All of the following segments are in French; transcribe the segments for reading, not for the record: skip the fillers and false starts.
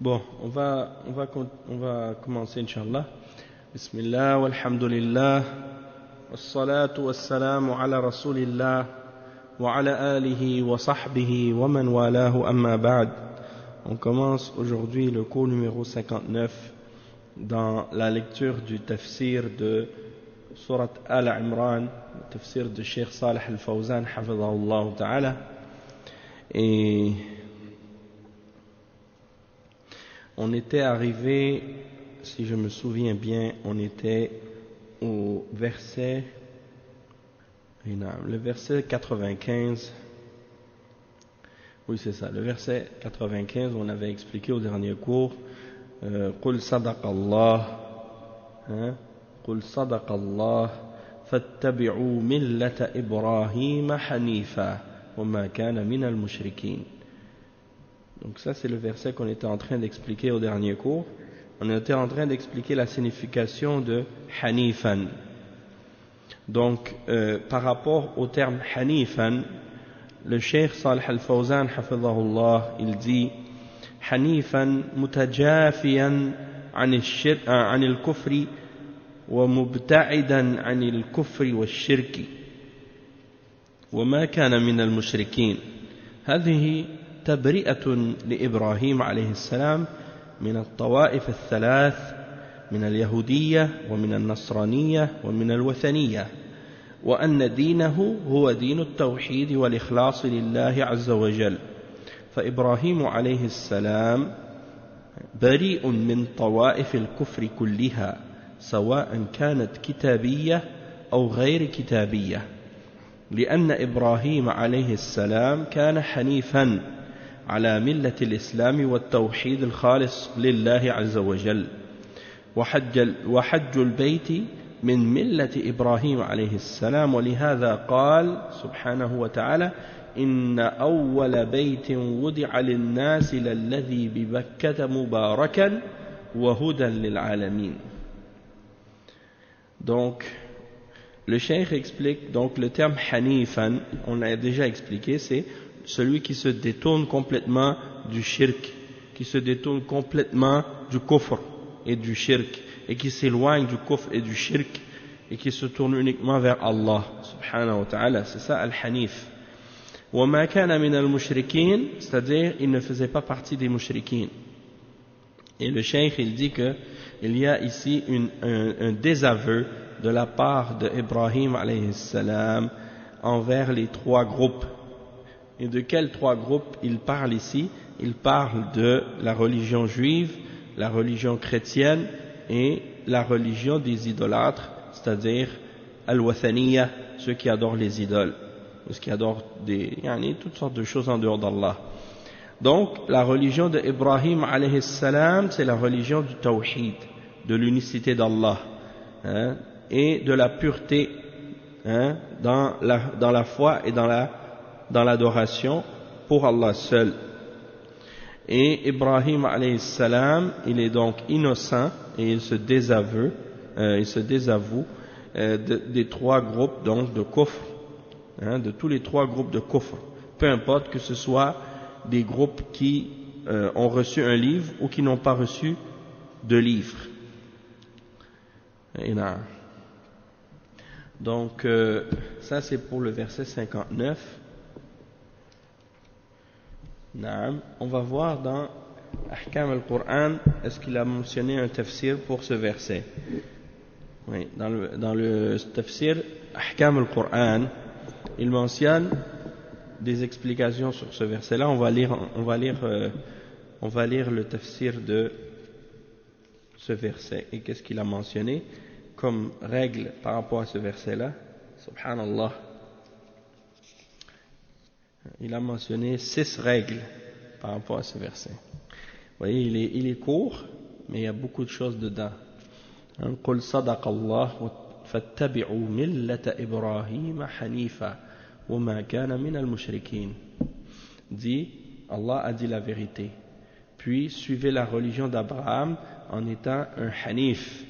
Bon, on va commencer, Inch'Allah. Bismillah, walhamdulillah, wassalatu wassalamu ala rasulillah, wa ala alihi wa sahbihi wa man walahu amma ba'd. On commence aujourd'hui le cours numéro 59 dans la lecture du tafsir de Surat Al-Imran, le tafsir de Cheikh Salih Al-Fawzan, hafidhahullah ta'ala. Et on était arrivé, si je me souviens bien, on était au verset, le verset 95. Oui, c'est ça, le verset 95, on avait expliqué au dernier cours, قُلْ صَدَقَ اللَّهُ قُلْ صَدَقَ اللَّهُ فَاتَّبِعُوا مِلَّةَ إِبْرَاهِيمَ حَنِيفًا وَمَا كَانَ مِنَ الْمُشْرِكِينَ. Donc ça c'est le verset qu'on était en train d'expliquer au dernier cours. On était en train d'expliquer la signification de Hanifan. Donc par rapport au terme Hanifan, le Cheikh Salih Al-Fawzan hafidhahullah, il dit Hanifan mutajafiyan عن الكفر ومبتعدا عن الكفر والشرك وما كان من المشركين. هذه تبرئة لإبراهيم عليه السلام من الطوائف الثلاث، من اليهودية ومن النصرانية ومن الوثنية، وأن دينه هو دين التوحيد والإخلاص لله عز وجل. فإبراهيم عليه السلام بريء من طوائف الكفر كلها، سواء كانت كتابية أو غير كتابية، لأن إبراهيم عليه السلام كان حنيفا على ملة الإسلام والتوحيد الخالص لله عز وجل. وحج البيت من ملة إبراهيم عليه السلام، ولهذا قال سبحانه وتعالى إن أول بيت وضع للناس للذي ببكة مباركا وهدى للعالمين. Donc le cheikh explique, donc le terme Hanifan, on l'a déjà expliqué, c'est celui qui se détourne complètement du shirk, qui se détourne complètement du kufr et du shirk, et qui s'éloigne du kufr et du shirk, et qui se tourne uniquement vers Allah subhanahu wa ta'ala. C'est ça Al-Hanif. Wa ma kana min al-mushrikin, c'est-à-dire il ne faisait pas partie des mushrikin. Et le cheikh il dit que il y a ici un désaveu de la part d'Ibrahim alayhi salam envers les trois groupes. Et de quels trois groupes il parle ici? Il parle de la religion juive, la religion chrétienne et la religion des idolâtres, c'est-à-dire al-wathaniya, ceux qui adorent les idoles, ceux qui adorent toutes sortes de choses en dehors d'Allah. Donc la religion d'Ibrahim alayhi salam, c'est la religion du tawhid, de l'unicité d'Allah, et de la pureté dans la foi et dans l'adoration pour Allah seul. Et Ibrahim alayhi salam, il est donc innocent et il se désavoue des trois groupes donc de kufr, de tous les trois groupes de kufr, peu importe que ce soit des groupes qui ont reçu un livre ou qui n'ont pas reçu de livre. Donc ça c'est pour le verset 59. On va voir dans Ahkam al-Qur'an, est-ce qu'il a mentionné un tafsir pour ce verset? Oui, dans le tafsir Ahkam al-Qur'an, il mentionne des explications sur ce verset-là. On va lire le tafsir de ce verset. Et qu'est-ce qu'il a mentionné comme règle par rapport à ce verset-là? Subhanallah. Il a mentionné 6 règles par rapport à ce verset. Vous voyez, il est court, mais il y a beaucoup de choses dedans. قُلْ صَدَقَ اللَّهُ فَاتَّبِعُوا مِلَّةَ إِبْرَاهِيمَ حَنِيفًا وَمَا كَانَ مِنَ الْمُشْرِكِينَ. Dit, Allah a dit la vérité. Puis suivez la religion d'Abraham en étant un hanif,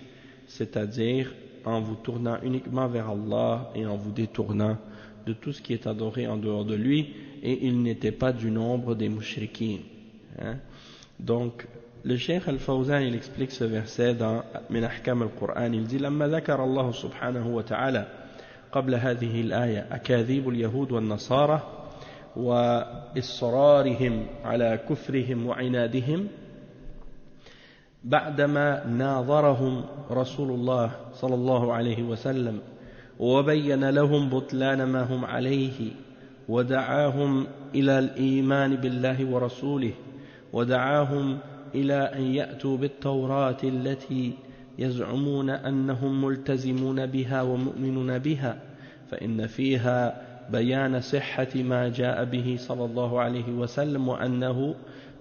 c'est-à-dire en vous tournant uniquement vers Allah et en vous détournant de tout ce qui est adoré en dehors de lui, et il n'était pas du nombre des mushrikines. Donc Le Cheikh Al-Fawzan, il explique ce verset dans Min Ahkam al-Qur'an. Il dit لما ذكر الله سبحانه وتعالى قبل هذه الآية أكاذيب اليهود والنصارى وإصرارهم على كفرهم وعنادهم بعدما ناظرهم رسول الله صلى الله عليه وسلم وبين لهم بطلان ما هم عليه ودعاهم إلى الإيمان بالله ورسوله ودعاهم إلى أن يأتوا بالتوراة التي يزعمون أنهم ملتزمون بها ومؤمنون بها فإن فيها بيان صحة ما جاء به صلى الله عليه وسلم وأنه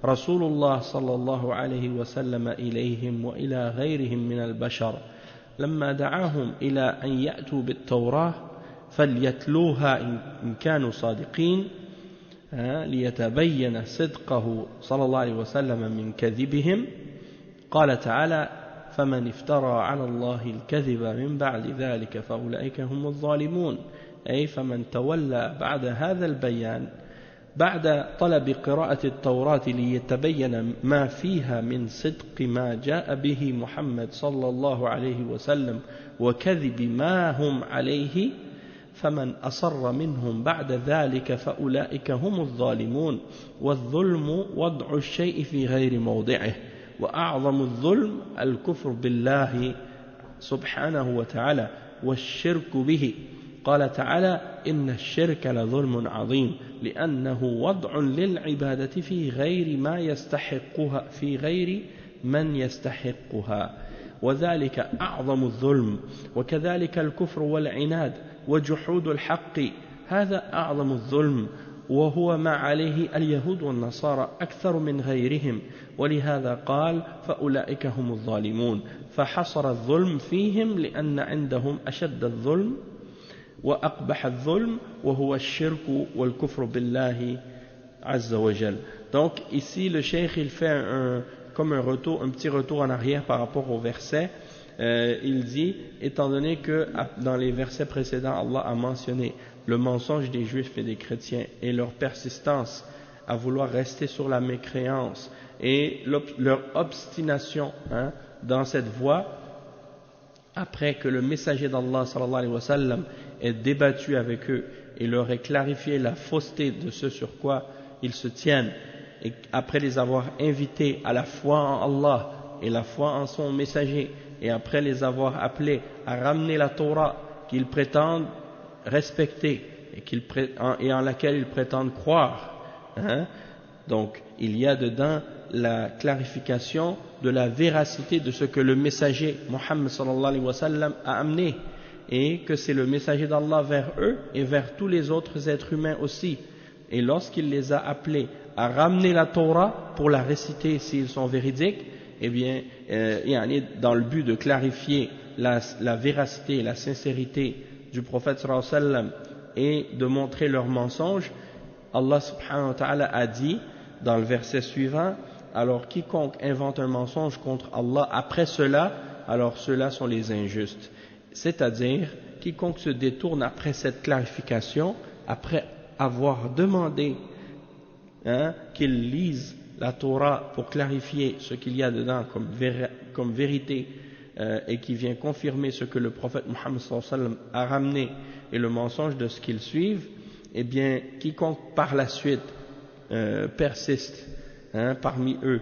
رسول الله صلى الله عليه وسلم إليهم وإلى غيرهم من البشر لما دعاهم إلى أن يأتوا بالتوراة فليتلوها إن كانوا صادقين ليتبين صدقه صلى الله عليه وسلم من كذبهم قال تعالى فمن افترى على الله الكذب من بعد ذلك فأولئك هم الظالمون أي فمن تولى بعد هذا البيان بعد طلب قراءة التوراة ليتبين ما فيها من صدق ما جاء به محمد صلى الله عليه وسلم وكذب ما هم عليه فمن أصر منهم بعد ذلك فأولئك هم الظالمون والظلم وضع الشيء في غير موضعه وأعظم الظلم الكفر بالله سبحانه وتعالى والشرك به قال تعالى إن الشرك لظلم عظيم لأنه وضع للعبادة في غير ما يستحقها في غير من يستحقها وذلك أعظم الظلم وكذلك الكفر والعناد وجحود الحق هذا أعظم الظلم وهو ما عليه اليهود والنصارى أكثر من غيرهم ولهذا قال فأولئك هم الظالمون فحصر الظلم فيهم لأن عندهم أشد الظلم وأقبح الظلم وهو الشرك والكفر بالله عز وجل. Donc ici le cheikh il fait comme un petit retour en arrière par rapport au verset. Il dit, étant donné que dans les versets précédents Allah a mentionné le mensonge des juifs et des chrétiens et leur persistance à vouloir rester sur la mécréance et leur obstination dans cette voie, après que le messager d'Allah sallallahu alayhi wa sallam ait débattu avec eux et leur ait clarifié la fausseté de ce sur quoi ils se tiennent, et après les avoir invités à la foi en Allah et la foi en son messager, et après les avoir appelés à ramener la Torah qu'ils prétendent respecter et en laquelle ils prétendent croire, donc il y a dedans la clarification de la véracité de ce que le messager Muhammad sallallahu alayhi wa sallam a amené, et que c'est le messager d'Allah vers eux et vers tous les autres êtres humains aussi. Et lorsqu'il les a appelés à ramener la Torah pour la réciter s'ils sont véridiques, eh bien, dans le but de clarifier la véracité et la sincérité du prophète sallallahu alayhi wa sallam et de montrer leur mensonge, Allah subhanahu wa ta'ala a dit dans le verset suivant, alors quiconque invente un mensonge contre Allah après cela, alors ceux-là sont les injustes. C'est-à-dire, quiconque se détourne après cette clarification, après avoir demandé qu'il lise la Torah pour clarifier ce qu'il y a dedans comme vérité et qui vient confirmer ce que le prophète Muhammad sallallahu alayhi wa sallam a ramené et le mensonge de ce qu'ils suivent, eh bien, quiconque par la suite persiste parmi eux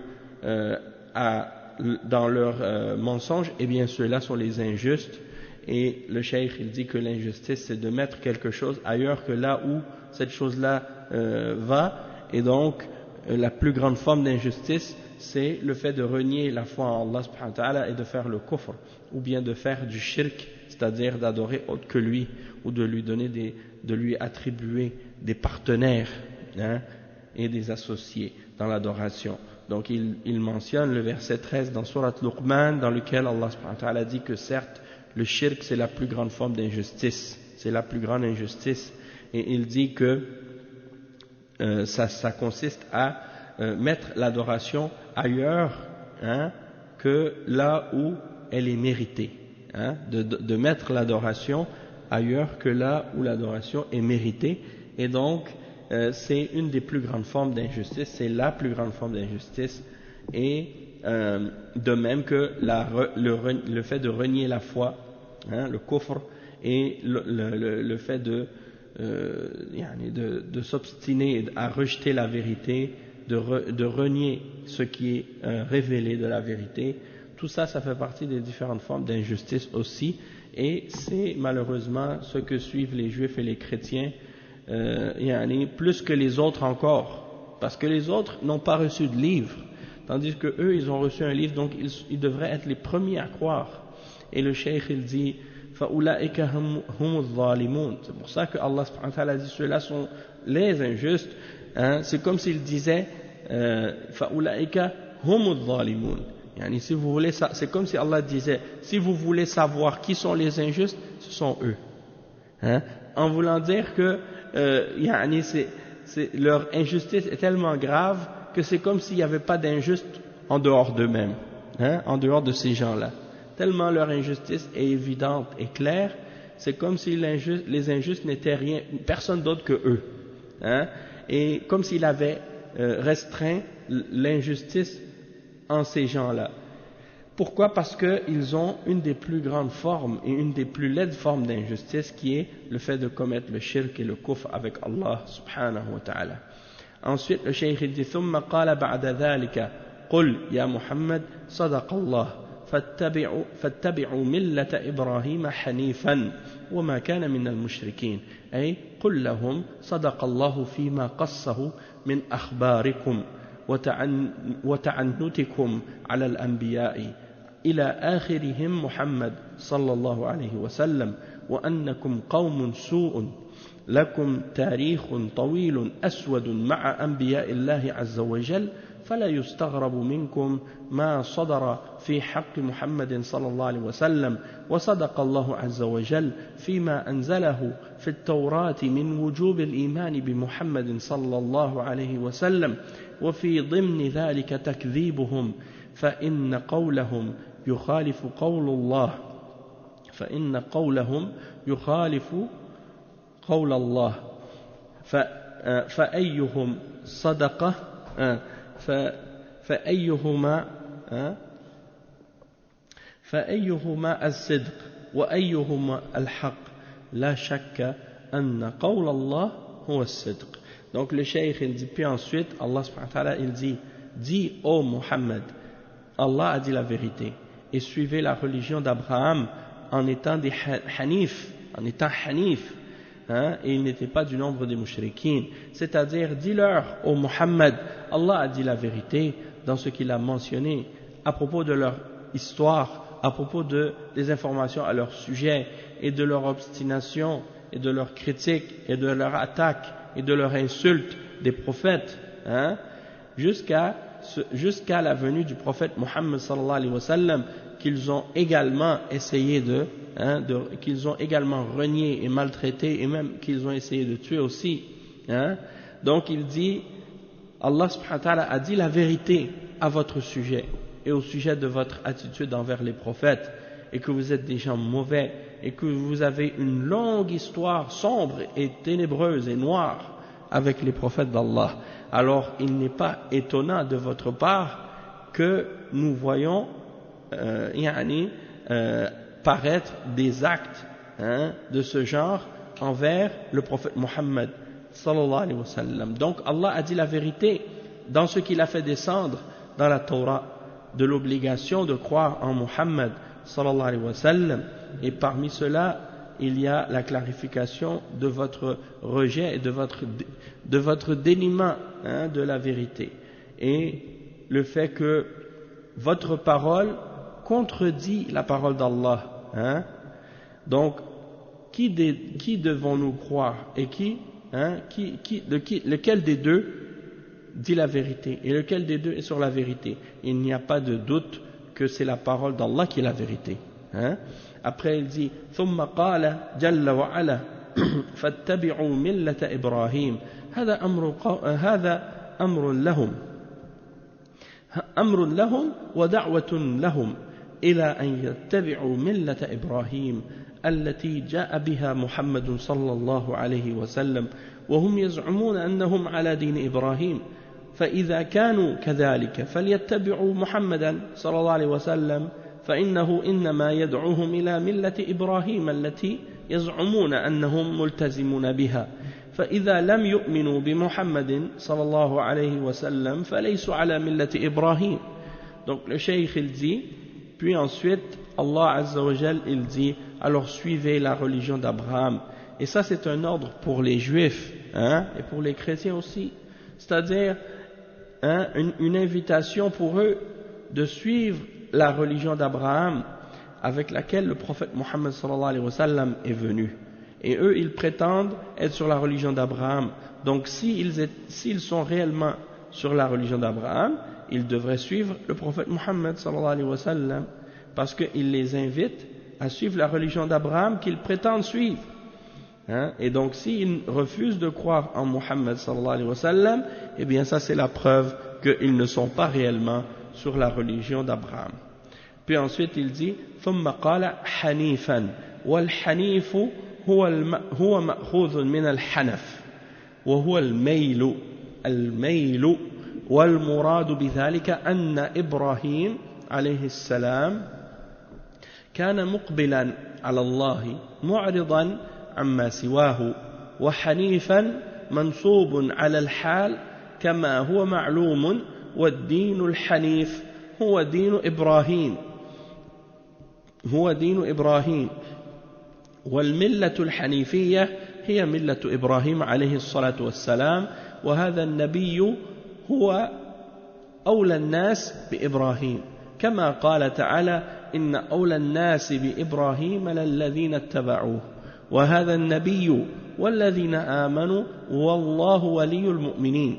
dans leur mensonge, eh bien ceux-là sont les injustes. Et le cheikh il dit que l'injustice c'est de mettre quelque chose ailleurs que là où cette chose-là va, et donc la plus grande forme d'injustice c'est le fait de renier la foi en Allah subhanahu wa ta'ala et de faire le kufr, ou bien de faire du shirk, c'est-à-dire d'adorer autre que lui, ou de lui donner de lui attribuer des partenaires et des associés dans l'adoration. Donc il mentionne le verset 13 dans Surat Luqman, dans lequel Allah subhanahu wa ta'ala dit que certes le shirk c'est la plus grande forme d'injustice, c'est la plus grande injustice, et il dit que ça consiste à mettre l'adoration ailleurs que là où elle est méritée, de mettre l'adoration ailleurs que là où l'adoration est méritée. Et donc c'est une des plus grandes formes d'injustice, c'est la plus grande forme d'injustice, Et de même que le fait de renier la foi, hein, le kufr, et le fait de s'obstiner à rejeter la vérité, de renier ce qui est révélé de la vérité, tout ça, ça fait partie des différentes formes d'injustice aussi, et c'est malheureusement ce que suivent les juifs et les chrétiens, plus que les autres encore, parce que les autres n'ont pas reçu de livre, tandis que eux ils ont reçu un livre, donc ils devraient être les premiers à croire. Et le cheikh il dit فَأُولَٰئِكَ هُمُ الظَّالِمُونَ. C'est pour ça que Allah subhanahu wa ta'ala dit ceux-là sont les injustes, hein, c'est comme s'il disait فَأُولَٰئِكَ هُمُ الظَّالِمُونَ. Si vous voulez, c'est comme si Allah disait, si vous voulez savoir qui sont les injustes, ce sont eux, hein, en voulant dire que leur injustice est tellement grave que c'est comme s'il n'y avait pas d'injuste en dehors d'eux-mêmes, hein, en dehors de ces gens-là. Tellement leur injustice est évidente et claire, c'est comme si les injustes n'étaient rien, personne d'autre que eux, hein, et comme s'il avait restreint l'injustice en ces gens-là. Pourquoi? Parce qu'ils ont une des plus grandes formes et une des plus laides formes d'injustice qui est le fait de commettre le shirk et le kufr avec Allah subhanahu wa ta'ala. Ensuite le cheikh dit ثم قال بعد ذلك قل يا محمد صدق الله فاتبعوا ملة إبراهيم حنيفا وما كان من المشركين أي قل لهم صدق الله فيما قصه من أخباركم وتعنتكم على الأنبياء إلى آخرهم محمد صلى الله عليه وسلم وأنكم قوم سوء لكم تاريخ طويل أسود مع أنبياء الله عز وجل فلا يستغرب منكم ما صدر في حق محمد صلى الله عليه وسلم وصدق الله عز وجل فيما أنزله في التوراة من وجوب الإيمان بمحمد صلى الله عليه وسلم وفي ضمن ذلك تكذيبهم فإن قولهم يخالف قول الله قول الله فأيهم صدقه فأيهما الصدق وأيهما الحق لا شك أن قول الله هو الصدق. Donc le cheikh il dit, puis ensuite Allah subhanahu wa ta'ala il dit, dis ô Muhammad, Allah a dit la vérité et suivez la religion d'Abraham en étant des hanif, hein, et il n'était pas du nombre des mushrikines, c'est-à-dire dis-leur ô Muhammad, Allah a dit la vérité dans ce qu'il a mentionné à propos de leur histoire, à propos des informations à leur sujet et de leur obstination et de leur critique et de leur attaque et de leur insulte des prophètes, hein, jusqu'à la venue du prophète Muhammad sallallahu alayhi wa sallam, qu'ils ont également essayé qu'ils ont également renié et maltraité, et même qu'ils ont essayé de tuer aussi, hein. Donc il dit, Allah subhanahu wa ta'ala a dit la vérité à votre sujet et au sujet de votre attitude envers les prophètes, et que vous êtes des gens mauvais et que vous avez une longue histoire sombre et ténébreuse et noire avec les prophètes d'Allah. Alors il n'est pas étonnant de votre part que nous voyons paraître des actes, hein, de ce genre envers le prophète Muhammad sallallahu alayhi wa sallam. Donc Allah a dit la vérité dans ce qu'il a fait descendre dans la Torah, de l'obligation de croire en Muhammad sallallahu alayhi wa sallam, et parmi cela il y a la clarification de votre rejet et de votre déniement, hein, de la vérité, et le fait que votre parole contredit la parole d'Allah, hein. Donc qui devons-nous croire et lequel des deux dit la vérité et lequel des deux est sur la vérité? Il n'y a pas de doute que c'est la parole d'Allah qui est la vérité, hein. Après il dit ثم قال جل وعلا فاتبعوا ملة إبراهيم هذا أمر لهم ودعوة لهم إلى أن يتبعوا ملة إبراهيم التي جاء بها محمد صلى الله عليه وسلم وهم يزعمون أنهم على دين إبراهيم فإذا كانوا كذلك فليتبعوا محمدا صلى الله عليه وسلم فإنه إنما يدعوهم إلى ملة إبراهيم التي يزعمون أنهم ملتزمون بها فإذا لم يؤمنوا بمحمد صلى الله عليه وسلم فليسوا على ملة إبراهيم. Donc le cheikh il dit, puis ensuite Allah Azza wa Jal il dit, alors suivez la religion d'Abraham. Et ça c'est un ordre pour les juifs et pour les chrétiens aussi, c'est-à-dire une invitation pour eux de suivre la religion d'Abraham avec laquelle le prophète Mohammed sallallahu alayhi wa sallam est venu. Et eux, ils prétendent être sur la religion d'Abraham. Donc, s'ils sont réellement sur la religion d'Abraham, ils devraient suivre le prophète Mohammed sallallahu alayhi wa sallam, parce qu'il les invite à suivre la religion d'Abraham qu'ils prétendent suivre. Et donc, s'ils refusent de croire en Mohammed sallallahu alayhi wa sallam, eh bien, ça c'est la preuve qu'ils ne sont pas réellement sur la religion d'Abraham. Puis ensuite, il dit, ثم قال حنيفا والحنيف هو مأخوذ من الحنف وهو الميل والمراد بذلك أن إبراهيم عليه السلام كان مقبلا على الله معرضا عما سواه وحنيفا منصوب على الحال كما هو معلوم والدين الحنيف هو دين إبراهيم والملة الحنيفية هي ملة إبراهيم عليه الصلاة والسلام وهذا النبي هو أولى الناس بإبراهيم كما قال تعالى إن أولى الناس بإبراهيم للذين اتبعوه وهذا النبي والذين آمنوا والله ولي المؤمنين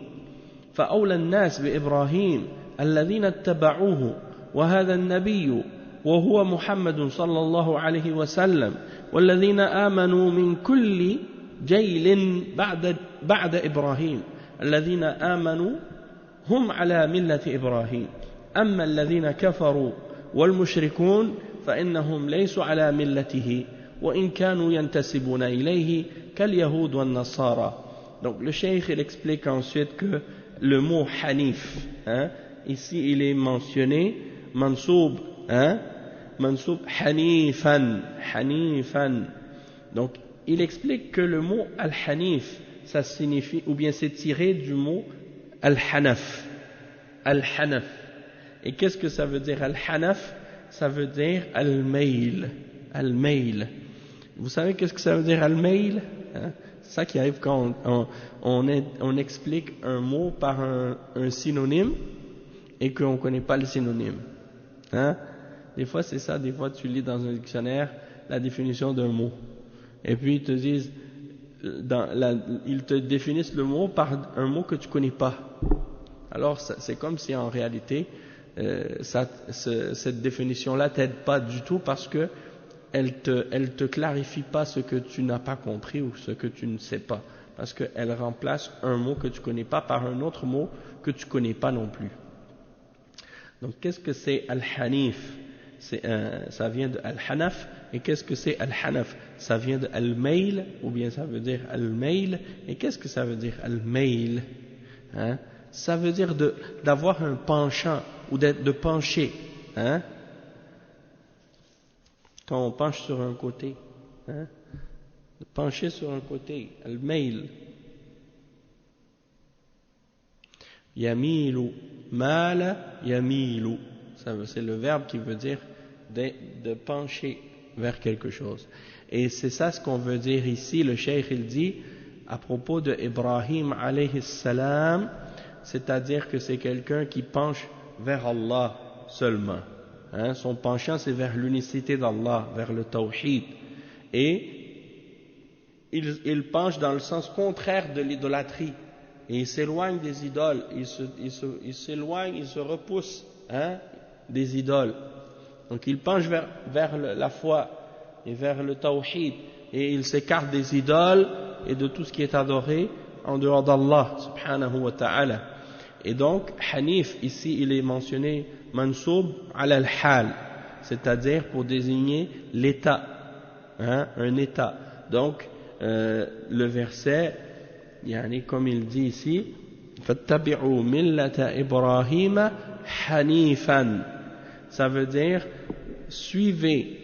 فأولى الناس بإبراهيم الذين اتبعوه وهذا النبي وهو محمد صلى الله عليه وسلم والذين آمنوا من كل جيل بعد إبراهيم الذين آمنوا هم على ملة إبراهيم أما الذين كفروا والمشركون فإنهم ليسوا على ملته وإن كانوا ينتسبون إليه كاليهود والنصارى. Donc le cheikh il explique ensuite que le mot hanif, ici il est mentionné mansoub, mansoub hanifan. Donc il explique que le mot al-hanif ça signifie, ou bien c'est tiré du mot al-hanaf. Et qu'est-ce que ça veut dire al-hanaf? Ça veut dire al-mail. Vous savez qu'est-ce que ça veut dire al-mail? C'est ça qui arrive quand on explique un mot par un synonyme et qu'on ne connaît pas le synonyme. Des fois c'est ça, des fois tu lis dans un dictionnaire la définition d'un mot. Et puis ils te disent, ils te définissent le mot par un mot que tu ne connais pas. Alors c'est comme si en réalité cette définition-là t'aide pas du tout parce que elle te clarifie pas ce que tu n'as pas compris ou ce que tu ne sais pas, parce qu'elle remplace un mot que tu connais pas par un autre mot que tu connais pas non plus. Donc qu'est-ce que c'est al-hanif? Ça vient de al-hanaf. Et qu'est-ce que c'est al-hanaf? Ça vient de al-mail, ou bien ça veut dire al-mail. Et qu'est-ce que ça veut dire al-mail? Ça veut dire d'avoir un penchant ou de pencher. Quand on penche sur un côté, de pencher sur un côté, al-mail. Yamilu, mala, yamilu. C'est le verbe qui veut dire de pencher vers quelque chose. Et c'est ça ce qu'on veut dire ici. Le cheikh il dit à propos de Ibrahim alayhi salam, c'est-à-dire que c'est quelqu'un qui penche vers Allah seulement. Son penchant c'est vers l'unicité d'Allah, vers le tawhid. Et il penche dans le sens contraire de l'idolâtrie. Et il s'éloigne des idoles. Il s'éloigne, il se repousse des idoles. Donc il penche vers la foi et vers le tawhid. Et il s'écarte des idoles et de tout ce qui est adoré en dehors d'Allah subhanahu wa ta'ala. Et donc hanif ici il est mentionné mansoub ala al-hal, c'est-à-dire pour désigner l'état, un état. Donc le verset, comme il dit ici, فاتبعوا ملة إبراهيم حنيفا. Ça veut dire suivez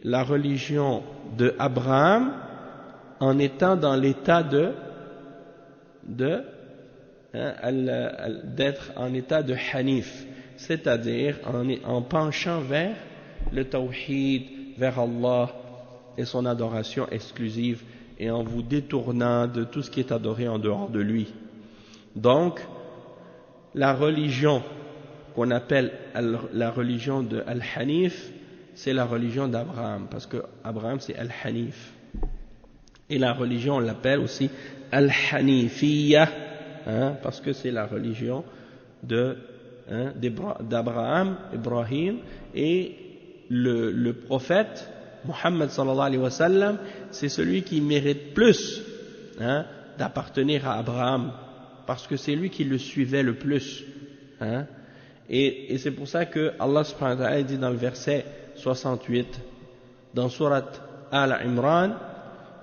la religion de Abraham en étant dans l'état d'être en état de hanif, c'est-à-dire en penchant vers le tawhid, vers Allah et son adoration exclusive, et en vous détournant de tout ce qui est adoré en dehors de lui. Donc, la religion qu'on appelle la religion de Al-Hanif, c'est la religion d'Abraham, parce que Abraham c'est Al-Hanif. Et la religion on l'appelle aussi Al-Hanifiyya, parce que c'est la religion d'Abraham, Ibrahim, et le prophète Muhammad sallallahu alayhi wa sallam, c'est celui qui mérite plus d'appartenir à Abraham, parce que c'est lui qui le suivait le plus. Et c'est pour ça que Allah subhanahu wa ta'ala dit dans le verset 68 dans surat Al-Imran,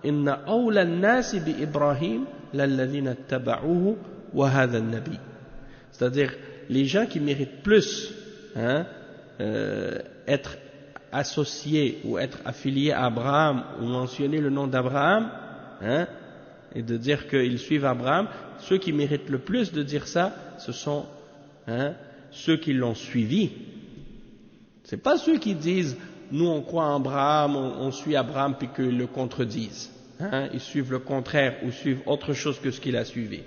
inna awla an-nasi bi Ibrahim lalladhina ittaba'uhu wa hadha an-nabi. C'est-à-dire les gens qui méritent plus être associés ou être affiliés à Abraham, ou mentionner le nom d'Abraham, et de dire qu'ils suivent Abraham, ceux qui méritent le plus de dire ça, ce sont ceux qui l'ont suivi. C'est pas ceux qui disent nous on croit en Abraham, on suit Abraham, puis qu'ils le contredisent. Ils suivent le contraire ou suivent autre chose que ce qu'il a suivi.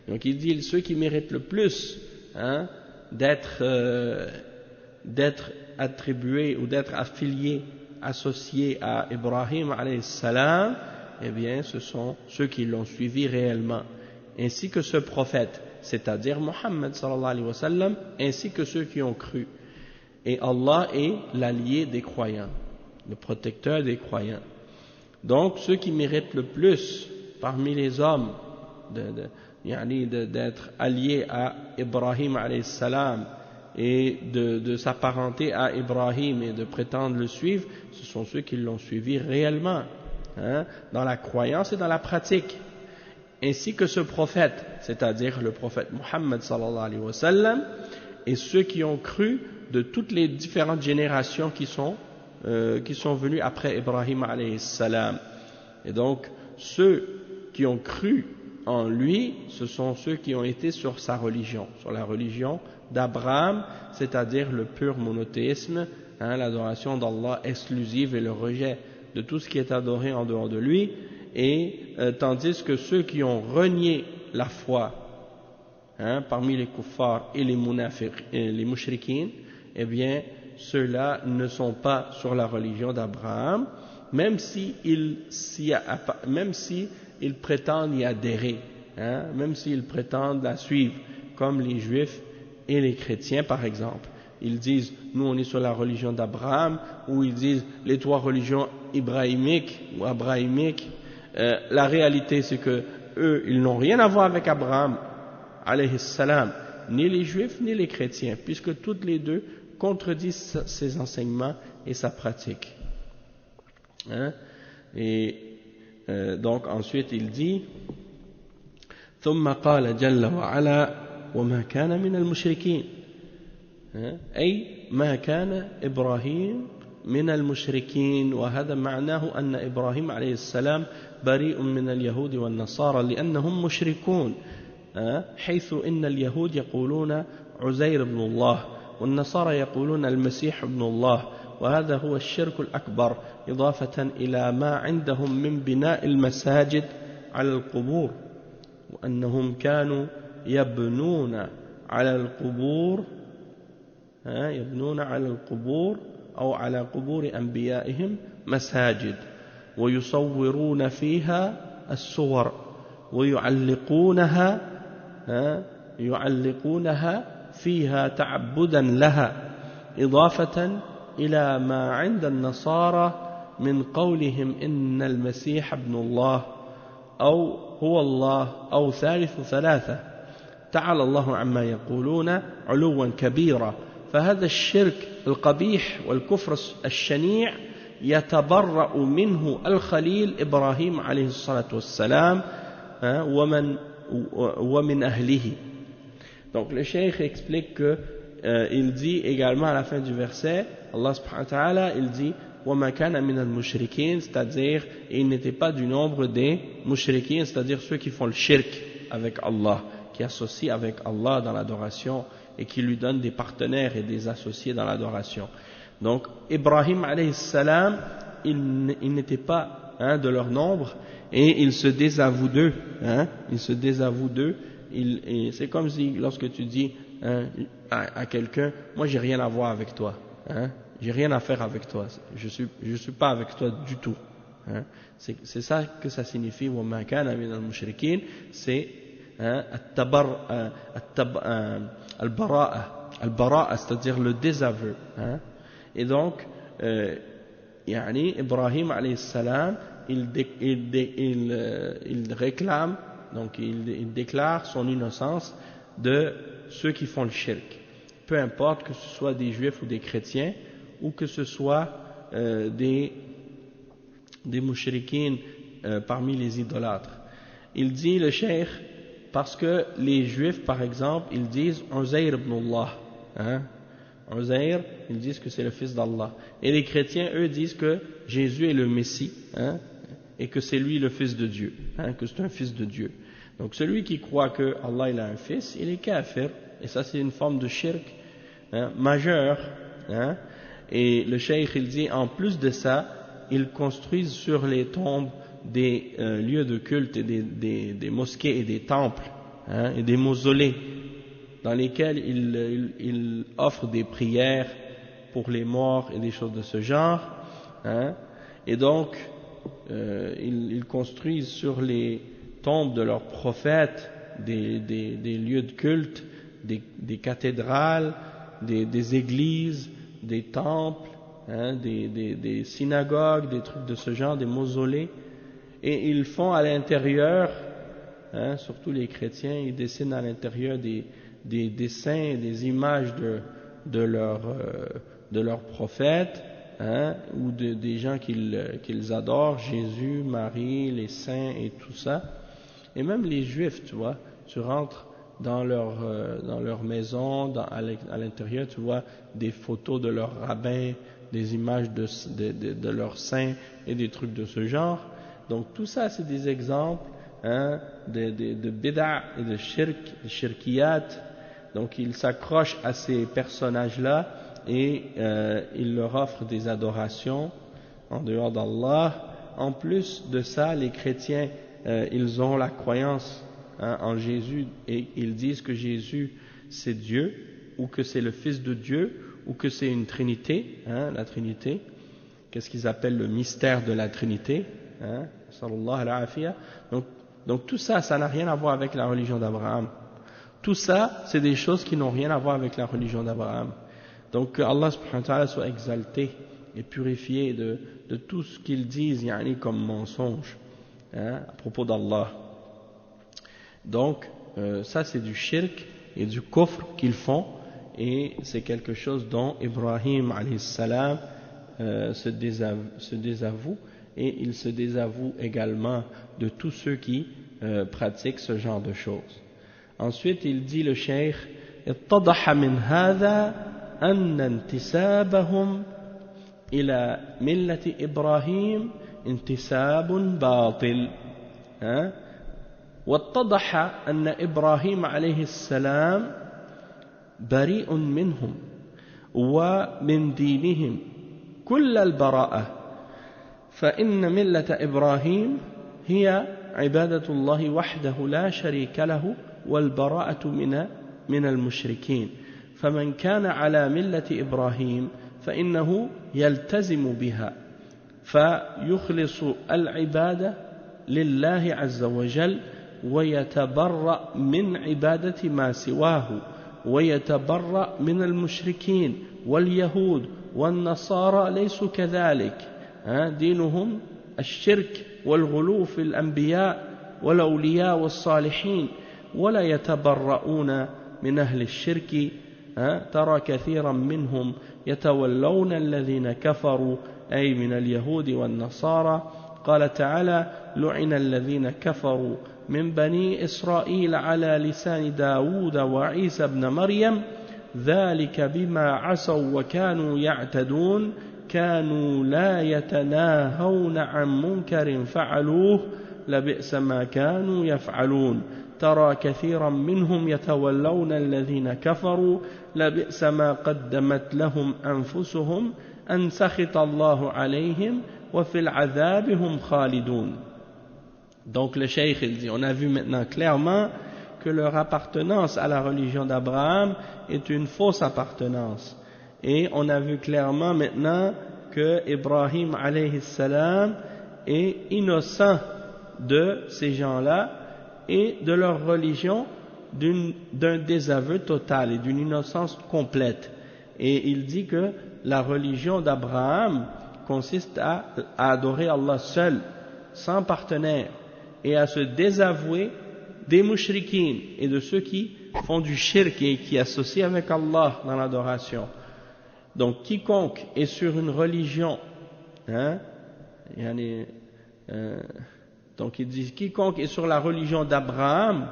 Donc il dit ceux qui méritent le plus d'être attribués ou d'être affiliés, associés à Ibrahim alayhi salam, eh bien ce sont ceux qui l'ont suivi réellement, ainsi que ce prophète, c'est-à-dire Muhammad sallallahu alayhi wa sallam, ainsi que ceux qui ont cru. Et Allah est l'allié des croyants, le protecteur des croyants. Donc ceux qui méritent le plus parmi les hommes d'être alliés à Ibrahim alayhi salam et de s'apparenter à Ibrahim et de prétendre le suivre, ce sont ceux qui l'ont suivi réellement, dans la croyance et dans la pratique, ainsi que ce prophète, c'est-à-dire le prophète Muhammad sallallahu alayhi wa sallam, et ceux qui ont cru de toutes les différentes générations qui sont venues après Ibrahim alayhi salam. Et donc ceux qui ont cru en lui, ce sont ceux qui ont été sur sa religion, sur la religion d'Abraham, c'est-à-dire le pur monothéisme, l'adoration d'Allah exclusive et le rejet de tout ce qui est adoré en dehors de lui, et tandis que ceux qui ont renié la foi parmi les kuffars et les mushrikines, eh bien ceux-là ne sont pas sur la religion d'Abraham, même s'ils prétendent y adhérer, même s'ils prétendent la suivre, comme les juifs et les chrétiens par exemple. Ils disent nous on est sur la religion d'Abraham, ou ils disent les trois religions ibrahimiques ou abrahamiques. La réalité c'est que eux ils n'ont rien à voir avec Abraham alayhi salam, ni les juifs ni les chrétiens, puisque toutes les deux contredisent ses enseignements et sa pratique. Donc ensuite il dit ثم قال جل وعلا وما كان من المشركين، أي ما كان إبراهيم من المشركين، وهذا معناه أن إبراهيم عليه السلام بريء من اليهود والنصارى لأنهم مشركون، حيث إن اليهود يقولون عزير بن الله والنصارى يقولون المسيح ابن الله، وهذا هو الشرك الأكبر، إضافة إلى ما عندهم من بناء المساجد على القبور، وأنهم كانوا يبنون على القبور أو على قبور أنبيائهم مساجد، ويصورون فيها الصور ويعلقونها فيها تعبدا لها، إضافة إلى ما عند النصارى من قولهم إن المسيح ابن الله أو هو الله أو ثالث ثلاثة، تعالى الله عما يقولون علوا كبيرا. فهذا الشرك القبيح والكفر الشنيع يتبرأ منه الخليل إبراهيم عليه الصلاة والسلام ومن أهله، Donc le cheikh explique que il dit également à la fin du verset, Allah subhanahu wa ta'ala, il dit وَمَا كَانَ مِنَ الْمُشْرِكِينَ, c'est-à-dire il n'était pas du nombre des mushrikin, c'est-à-dire ceux qui font le shirk avec Allah, qui associent avec Allah dans l'adoration et qui lui donnent des partenaires et des associés dans l'adoration. Donc Ibrahim alayhi salam, il n'était pas de leur nombre et il se désavoue d'eux, il se désavoue d'eux. C'est comme si lorsque tu dis à quelqu'un, moi j'ai rien à voir avec toi, j'ai rien à faire avec toi, je suis pas avec toi du tout, c'est ça que ça signifie وَمَا كَانَ مِنَ الْمُشْرِكِينَ, c'est al-bara'a, c'est-à-dire le désaveu, et donc Ibrahim alayhi salam, il réclame, donc il déclare son innocence de ceux qui font le shirk, peu importe que ce soit des juifs ou des chrétiens, ou que ce soit des mushrikines parmi les idolâtres. Il dit le cheikh, parce que les juifs par exemple, ils disent Uzair ibn Allah, Uzair, ils disent que c'est le fils d'Allah, et les chrétiens eux disent que Jésus est le Messie, et que c'est lui le fils de Dieu, que c'est un fils de Dieu. Donc celui qui croit que Allah il a un fils, il est kafir, et ça c'est une forme de shirk majeur, et le cheikh il dit en plus de ça, ils construisent sur les tombes des lieux de culte et des mosquées et des temples, et des mausolées dans lesquels ils offrent des prières pour les morts et des choses de ce genre, et donc ils construisent sur les tombes de leurs prophètes des lieux de culte, des cathédrales, des églises, des temples, des synagogues, des trucs de ce genre, des mausolées, et ils font à l'intérieur, surtout les chrétiens, ils dessinent à l'intérieur des dessins, des images de leurs prophètes, ou des gens qu'ils adorent, Jésus, Marie, les saints et tout ça. Et même les juifs, tu vois, tu rentres dans leur maison, à l'intérieur, tu vois des photos de leurs rabbins, des images de leurs saints et des trucs de ce genre. Donc tout ça, c'est des exemples de bid'a et de shirkiyat. Donc ils s'accrochent à ces personnages-là et ils leur offrent des adorations en dehors d'Allah. En plus de ça, les chrétiens, ils ont la croyance en Jésus, et ils disent que Jésus c'est Dieu, ou que c'est le Fils de Dieu, ou que c'est une Trinité, la Trinité, qu'est-ce qu'ils appellent le mystère de la Trinité, sallallahu alayhi wa sallam. Donc tout ça, ça n'a rien à voir avec la religion d'Abraham. Tout ça, c'est des choses qui n'ont rien à voir avec la religion d'Abraham. Donc que Allah subhanahu wa ta'ala soit exalté et purifié de tout ce qu'ils disent comme mensonge à propos d'Allah. Donc ça c'est du shirk et du kufr qu'ils font, et c'est quelque chose dont Ibrahim alayhi salam se désavoue, et il se désavoue également de tous ceux qui pratiquent ce genre de choses. Ensuite il dit le cheikh, اتضح من هذا أن انتسابهم إلى ملة إبراهيم انتساب باطل. واتضح أن إبراهيم عليه السلام بريء منهم ومن دينهم كل البراءة، فإن ملة إبراهيم هي عبادة الله وحده لا شريك له والبراءة من المشركين، فمن كان على ملة إبراهيم فإنه يلتزم بها فيخلص العبادة لله عز وجل ويتبرأ من عبادة ما سواه، ويتبرأ من المشركين واليهود والنصارى ليسوا كذلك، دينهم الشرك والغلو في الأنبياء والأولياء والصالحين، ولا يتبرؤون من أهل الشرك. ترى كثيرا منهم يتولون الذين كفروا أي من اليهود والنصارى. قال تعالى: لعن الذين كفروا من بني إسرائيل على لسان داود وعيسى بن مريم ذلك بما عصوا وكانوا يعتدون كانوا لا يتناهون عن منكر فعلوه لبئس ما كانوا يفعلون ترى كثيرا منهم يتولون الذين كفروا لبئس ما قدمت لهم أنفسهم أن سخط الله عليهم وفي العذاب هم خالدون. Donc le cheikh il dit, on a vu maintenant clairement que leur appartenance à la religion d'Abraham est une fausse appartenance. Et on a vu clairement maintenant que Ibrahim alayhi salam est innocent de ces gens-là et de leur religion d'un désaveu total et d'une innocence complète. Et il dit que la religion d'Abraham consiste à adorer Allah seul, sans partenaire, et à se désavouer des mouchriquines et de ceux qui font du shirk et qui associent avec Allah dans l'adoration. Donc quiconque est sur une religion, donc il dit quiconque est sur la religion d'Abraham,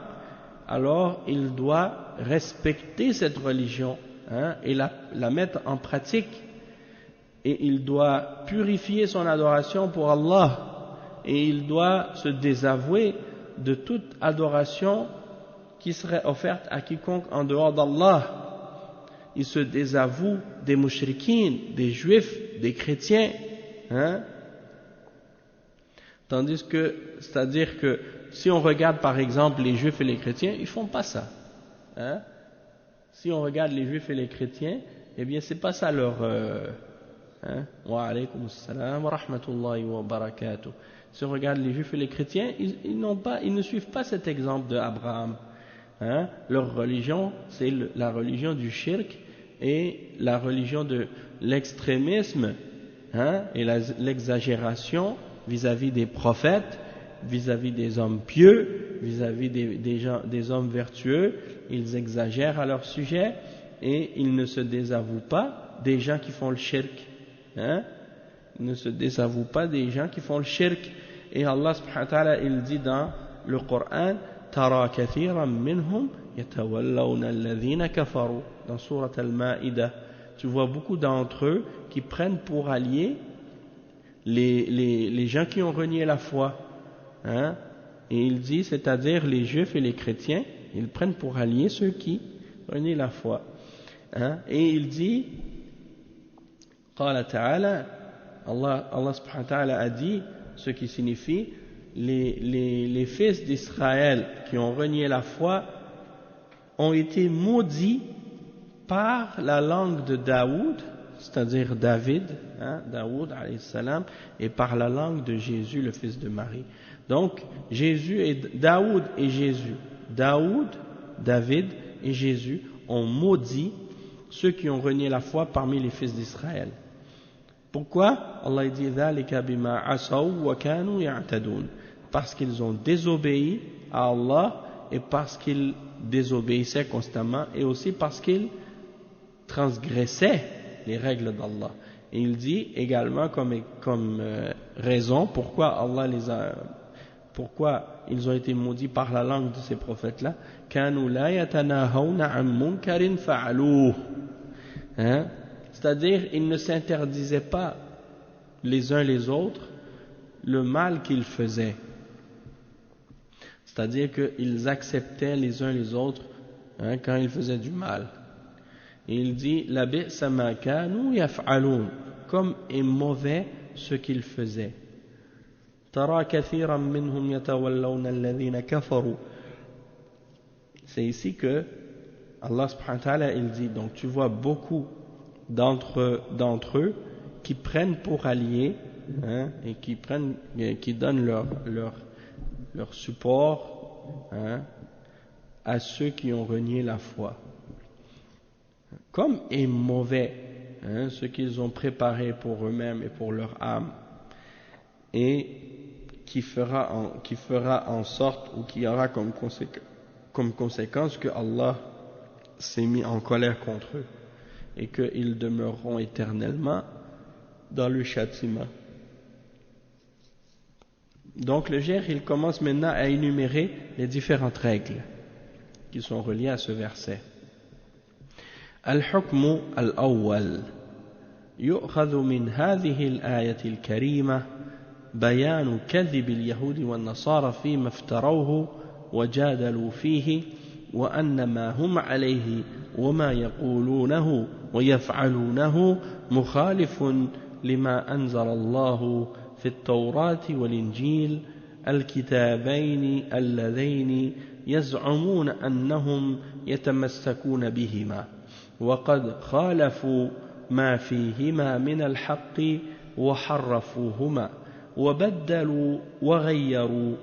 alors il doit respecter cette religion et la mettre en pratique, et il doit purifier son adoration pour Allah, et il doit se désavouer de toute adoration qui serait offerte à quiconque en dehors d'Allah. Il se désavoue des mouchriquines, des juifs, des chrétiens, tandis que, c'est-à-dire que si on regarde par exemple les juifs et les chrétiens, ils font pas ça. Si on regarde les juifs et les chrétiens, eh bien c'est pas ça leur wa alaykum assalam wa rahmatullahi wa barakatuh. Si on regarde les juifs et les chrétiens, ils ne suivent pas cet exemple d'Abraham. Leur religion, c'est la religion du shirk et la religion de l'extrémisme et l'exagération vis-à-vis des prophètes, vis-à-vis des hommes pieux, vis-à-vis des hommes vertueux. Ils exagèrent à leur sujet et ils ne se désavouent pas des gens qui font le shirk. Ils ne se désavouent pas des gens qui font le shirk. Et Allah subhanahu wa ta'ala, il dit dans le Coran, Tara kathiran minhum yatawallawna alladhina kafaru, dans Surat Al-Ma'idah. Tu vois beaucoup d'entre eux qui prennent pour alliés les gens qui ont renié la foi. Et il dit, c'est-à-dire les juifs et les chrétiens, ils prennent pour alliés ceux qui renient la foi. Et il dit, Qala ta'ala, Allah subhanahu wa ta'ala a dit, ce qui signifie les fils d'Israël qui ont renié la foi ont été maudits par la langue de Daoud, c'est-à-dire David, Daoud alayhi salam, et par la langue de Jésus, le fils de Marie. Donc Daoud et Jésus, Daoud, David et Jésus ont maudit ceux qui ont renié la foi parmi les fils d'Israël. Pourquoi? Allah dit ذَلِكَ بِمَا عَصَوْا وَكَانُوا يَعْتَدُونَ. Parce qu'ils ont désobéi à Allah et parce qu'ils désobéissaient constamment et aussi parce qu'ils transgressaient les règles d'Allah. Et il dit également comme raison pourquoi ils ont été maudits par la langue de ces prophètes-là. كَانُوا لَا يَتَنَاهَوْنَ عَنْ مُنْكَرٍ فَعَلُوهُ. C'est-à-dire, ils ne s'interdisaient pas les uns les autres le mal qu'ils faisaient. C'est-à-dire qu'ils acceptaient les uns les autres quand ils faisaient du mal. Et il dit, لَبِئْسَ مَا كَانُوا يَفْعَلُونَ, comme est mauvais ce qu'ils faisaient. تَرَى كَثِيرًا مِّنْهُمْ يَتَوَلَّوْنَ الَّذِينَ كَفَرُوا. C'est ici que Allah subhanahu wa ta'ala il dit, donc tu vois beaucoup d'entre eux qui prennent pour alliés et qui donnent leur support à ceux qui ont renié la foi. Comme est mauvais ce qu'ils ont préparé pour eux-mêmes et pour leur âme, et qui fera en sorte ou qui aura comme conséquence que Allah s'est mis en colère contre eux et qu'ils demeureront éternellement dans le châtiment. Donc le cheikh, il commence maintenant à énumérer les différentes règles qui sont reliées à ce verset. Al-hukmu al-awwal يؤخذ من هذه الآية الكريمة بيان كذب اليهود والنصارى فيما افتروه وجادلوا فيه وأن ما هم عليه وما يقولونه ويفعلونه مخالف لما أنزل الله في التوراة والإنجيل الكتابين اللذين يزعمون أنهم يتمسكون بهما وقد خالفوا ما فيهما من الحق وحرفوهما وبدلوا وغيروا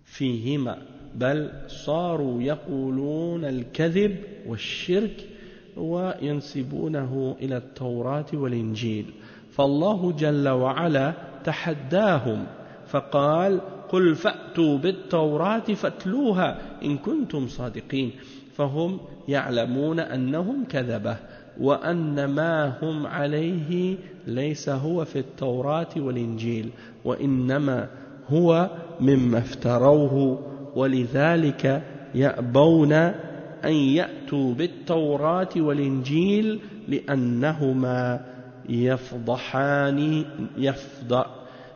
فيهما بل صاروا يقولون الكذب والشرك وينسبونه إلى التوراة والإنجيل فالله جل وعلا تحداهم فقال قل فأتوا بالتوراة فاتلوها إن كنتم صادقين فهم يعلمون أنهم كذبة وأن ما هم عليه ليس هو في التوراة والإنجيل وإنما هو مما افتروه ولذلك يأبون أن يأتوا بالتوراة والإنجيل لأنهما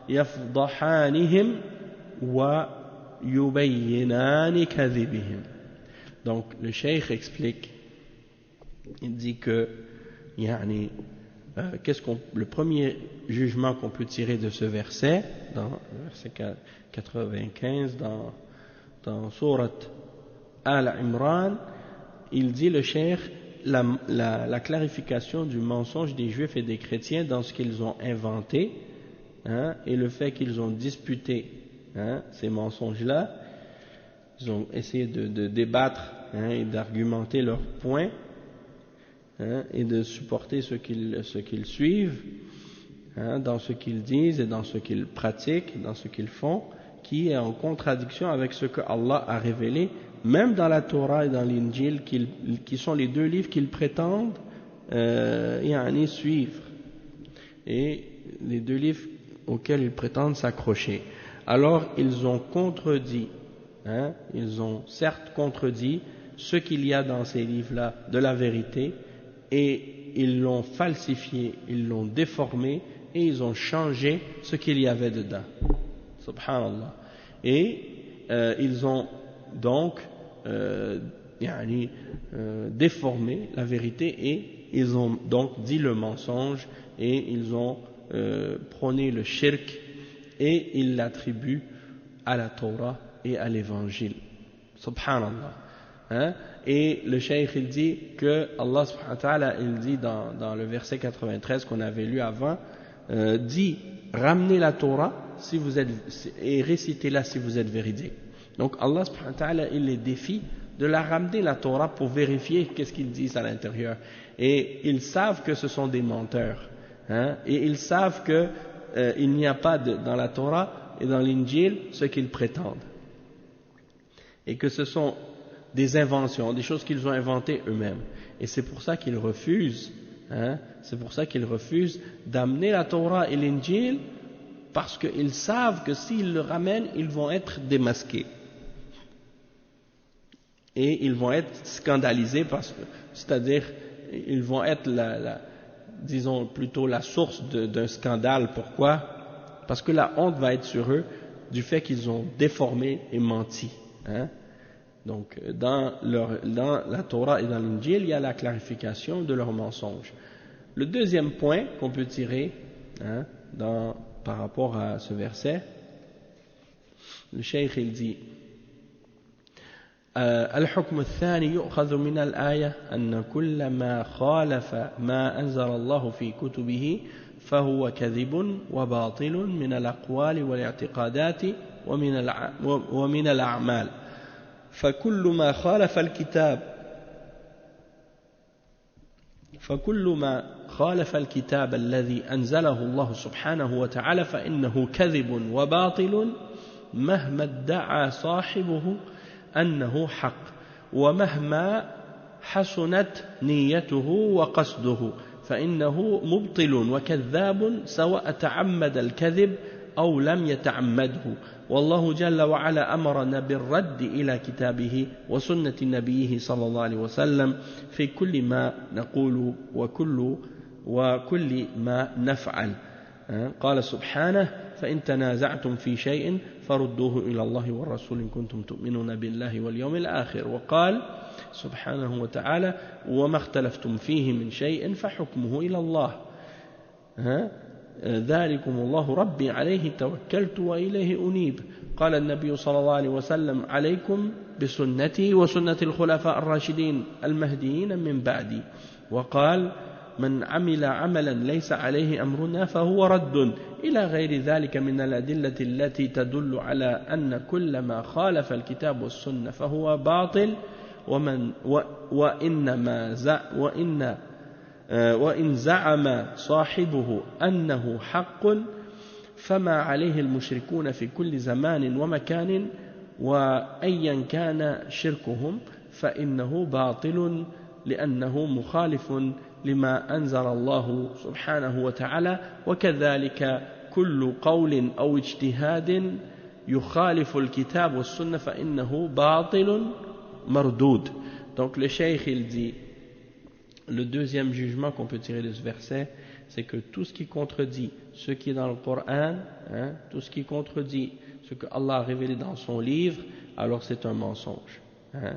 يفضحانهم ويبينان كذبهم. Donc le cheikh explique, il dit que le premier jugement qu'on peut tirer de ce verset, dans le verset 95 dans Surat Al-Imran, il dit le cheikh la clarification du mensonge des juifs et des chrétiens dans ce qu'ils ont inventé, et le fait qu'ils ont disputé ces mensonges-là. Ils ont essayé de débattre et d'argumenter leurs points et de supporter ce qu'ils suivent dans ce qu'ils disent et dans ce qu'ils pratiquent, dans ce qu'ils font, qui est en contradiction avec ce que Allah a révélé, même dans la Torah et dans l'Injil, qui sont les deux livres qu'ils prétendent suivre, et les deux livres auxquels ils prétendent s'accrocher. Alors ils ont contredit, ils ont certes contredit ce qu'il y a dans ces livres-là de la vérité, et ils l'ont falsifié, ils l'ont déformé, et ils ont changé ce qu'il y avait dedans. Subhanallah. Et ils ont donc déformé la vérité, et ils ont donc dit le mensonge, et ils ont prôné le shirk, et ils l'attribuent à la Torah et à l'évangile. Subhanallah. Et le cheikh il dit que Allah subhanahu wa ta'ala, il dit dans le verset 93 qu'on avait lu avant, dit ramenez la Torah si vous êtes, et récitez-la si vous êtes véridique. Donc Allah subhanahu wa ta'ala, il les défie de la ramener la Torah pour vérifier qu'est-ce qu'ils disent à l'intérieur. Et ils savent que ce sont des menteurs, et ils savent que il n'y a pas dans la Torah et dans l'Injil ce qu'ils prétendent, et que ce sont des inventions, des choses qu'ils ont inventées eux-mêmes. Et c'est pour ça qu'ils refusent, d'amener la Torah et l'Injil, parce qu'ils savent que s'ils le ramènent, ils vont être démasqués. Et ils vont être scandalisés, c'est-à-dire, ils vont être disons plutôt la source d'un scandale. Pourquoi? Parce que la honte va être sur eux du fait qu'ils ont déformé et menti. Donc, dans la Torah et dans l'Injil, il y a la clarification de leurs mensonges. Le deuxième point qu'on peut tirer par rapport à ce verset, le cheikh il dit الحكم الثاني يؤخذ من الآية أن كل ما خالف ما أنزل الله في كتبه فهو كذب وباطل من الأقوال والاعتقادات ومن الأعمال فكل ما خالف الكتاب الذي أنزله الله سبحانه وتعالى فإنه كذب وباطل مهما ادعى صاحبه أنه حق ومهما حسنت نيته وقصده فإنه مبطل وكذاب سواء تعمد الكذب أو لم يتعمده والله جل وعلا أمرنا بالرد إلى كتابه وسنة نبيه صلى الله عليه وسلم في كل ما نقول وكل ما نفعل. قال سبحانه فإن تنازعتم في شيء فردوه إلى الله والرسول إن كنتم تؤمنون بالله واليوم الآخر. وقال سبحانه وتعالى وما اختلفتم فيه من شيء فحكمه إلى الله ذلكم الله ربي عليه توكلت وإليه أنيب. قال النبي صلى الله عليه وسلم عليكم بسنتي وسنة الخلفاء الراشدين المهديين من بعدي. وقال من عمل عملا ليس عليه أمرنا فهو رد إلى غير ذلك من الأدلة التي تدل على أن كل ما خالف الكتاب والسنة فهو باطل وإن زعم صاحبه أنه حق فما عليه المشركون في كل زمان ومكان وأيا كان شركهم فإنه باطل لأنه مخالف لما أنزل الله سبحانه وتعالى وكذلك كل قول أو اجتهاد يخالف الكتاب والسنة فإنه باطل مردود. Donc le cheikh il dit le deuxième jugement qu'on peut tirer de ce verset, c'est que tout ce qui contredit ce qui est dans le Coran, tout ce qui contredit ce que Allah a révélé dans son livre, alors c'est un mensonge.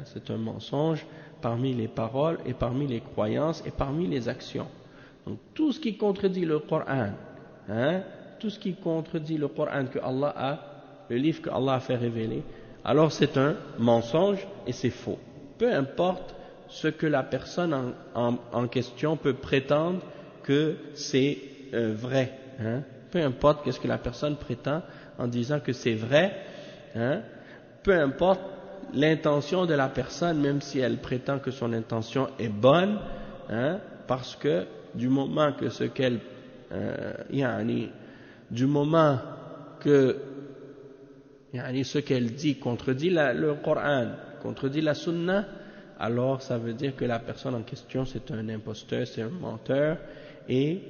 C'est un mensonge parmi les paroles et parmi les croyances et parmi les actions. Donc tout ce qui contredit le Coran, tout ce qui contredit le Coran que Allah a, le livre que Allah a fait révéler, alors c'est un mensonge et c'est faux. Peu importe ce que la personne en question peut prétendre que c'est vrai. Peu importe ce que la personne prétend en disant que c'est vrai. Peu importe l'intention de la personne, même si elle prétend que son intention est bonne, parce que du moment que ce qu'elle du moment que ce qu'elle dit contredit le Coran, contredit la Sunna, alors ça veut dire que la personne en question c'est un imposteur, c'est un menteur, et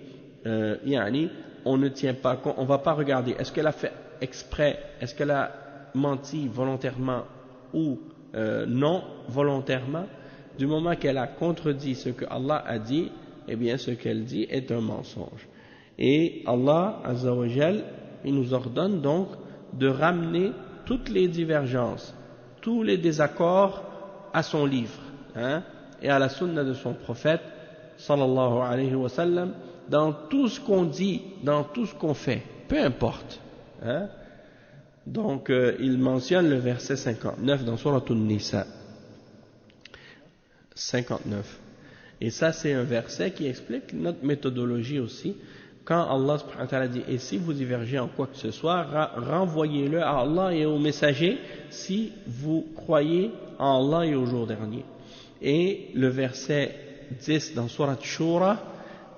on ne tient pas compte, on va pas regarder est-ce qu'elle a fait exprès, est-ce qu'elle a menti volontairement ou non volontairement. Du moment qu'elle a contredit ce que Allah a dit, eh bien ce qu'elle dit est un mensonge. Et Allah Azza wa Jal, il nous ordonne donc de ramener toutes les divergences, tous les désaccords à son livre et à la sunna de son prophète sallallahu alayhi wa sallam dans tout ce qu'on dit, dans tout ce qu'on fait, peu importe. Donc il mentionne le verset 59 dans Surat An-Nisa 59, et ça c'est un verset qui explique notre méthodologie aussi. Quand Allah subhanahu wa ta'ala dit et si vous divergez en quoi que ce soit, renvoyez-le à Allah et au messager si vous croyez en Allah et au jour dernier. Et le verset 10 dans Surat Shura,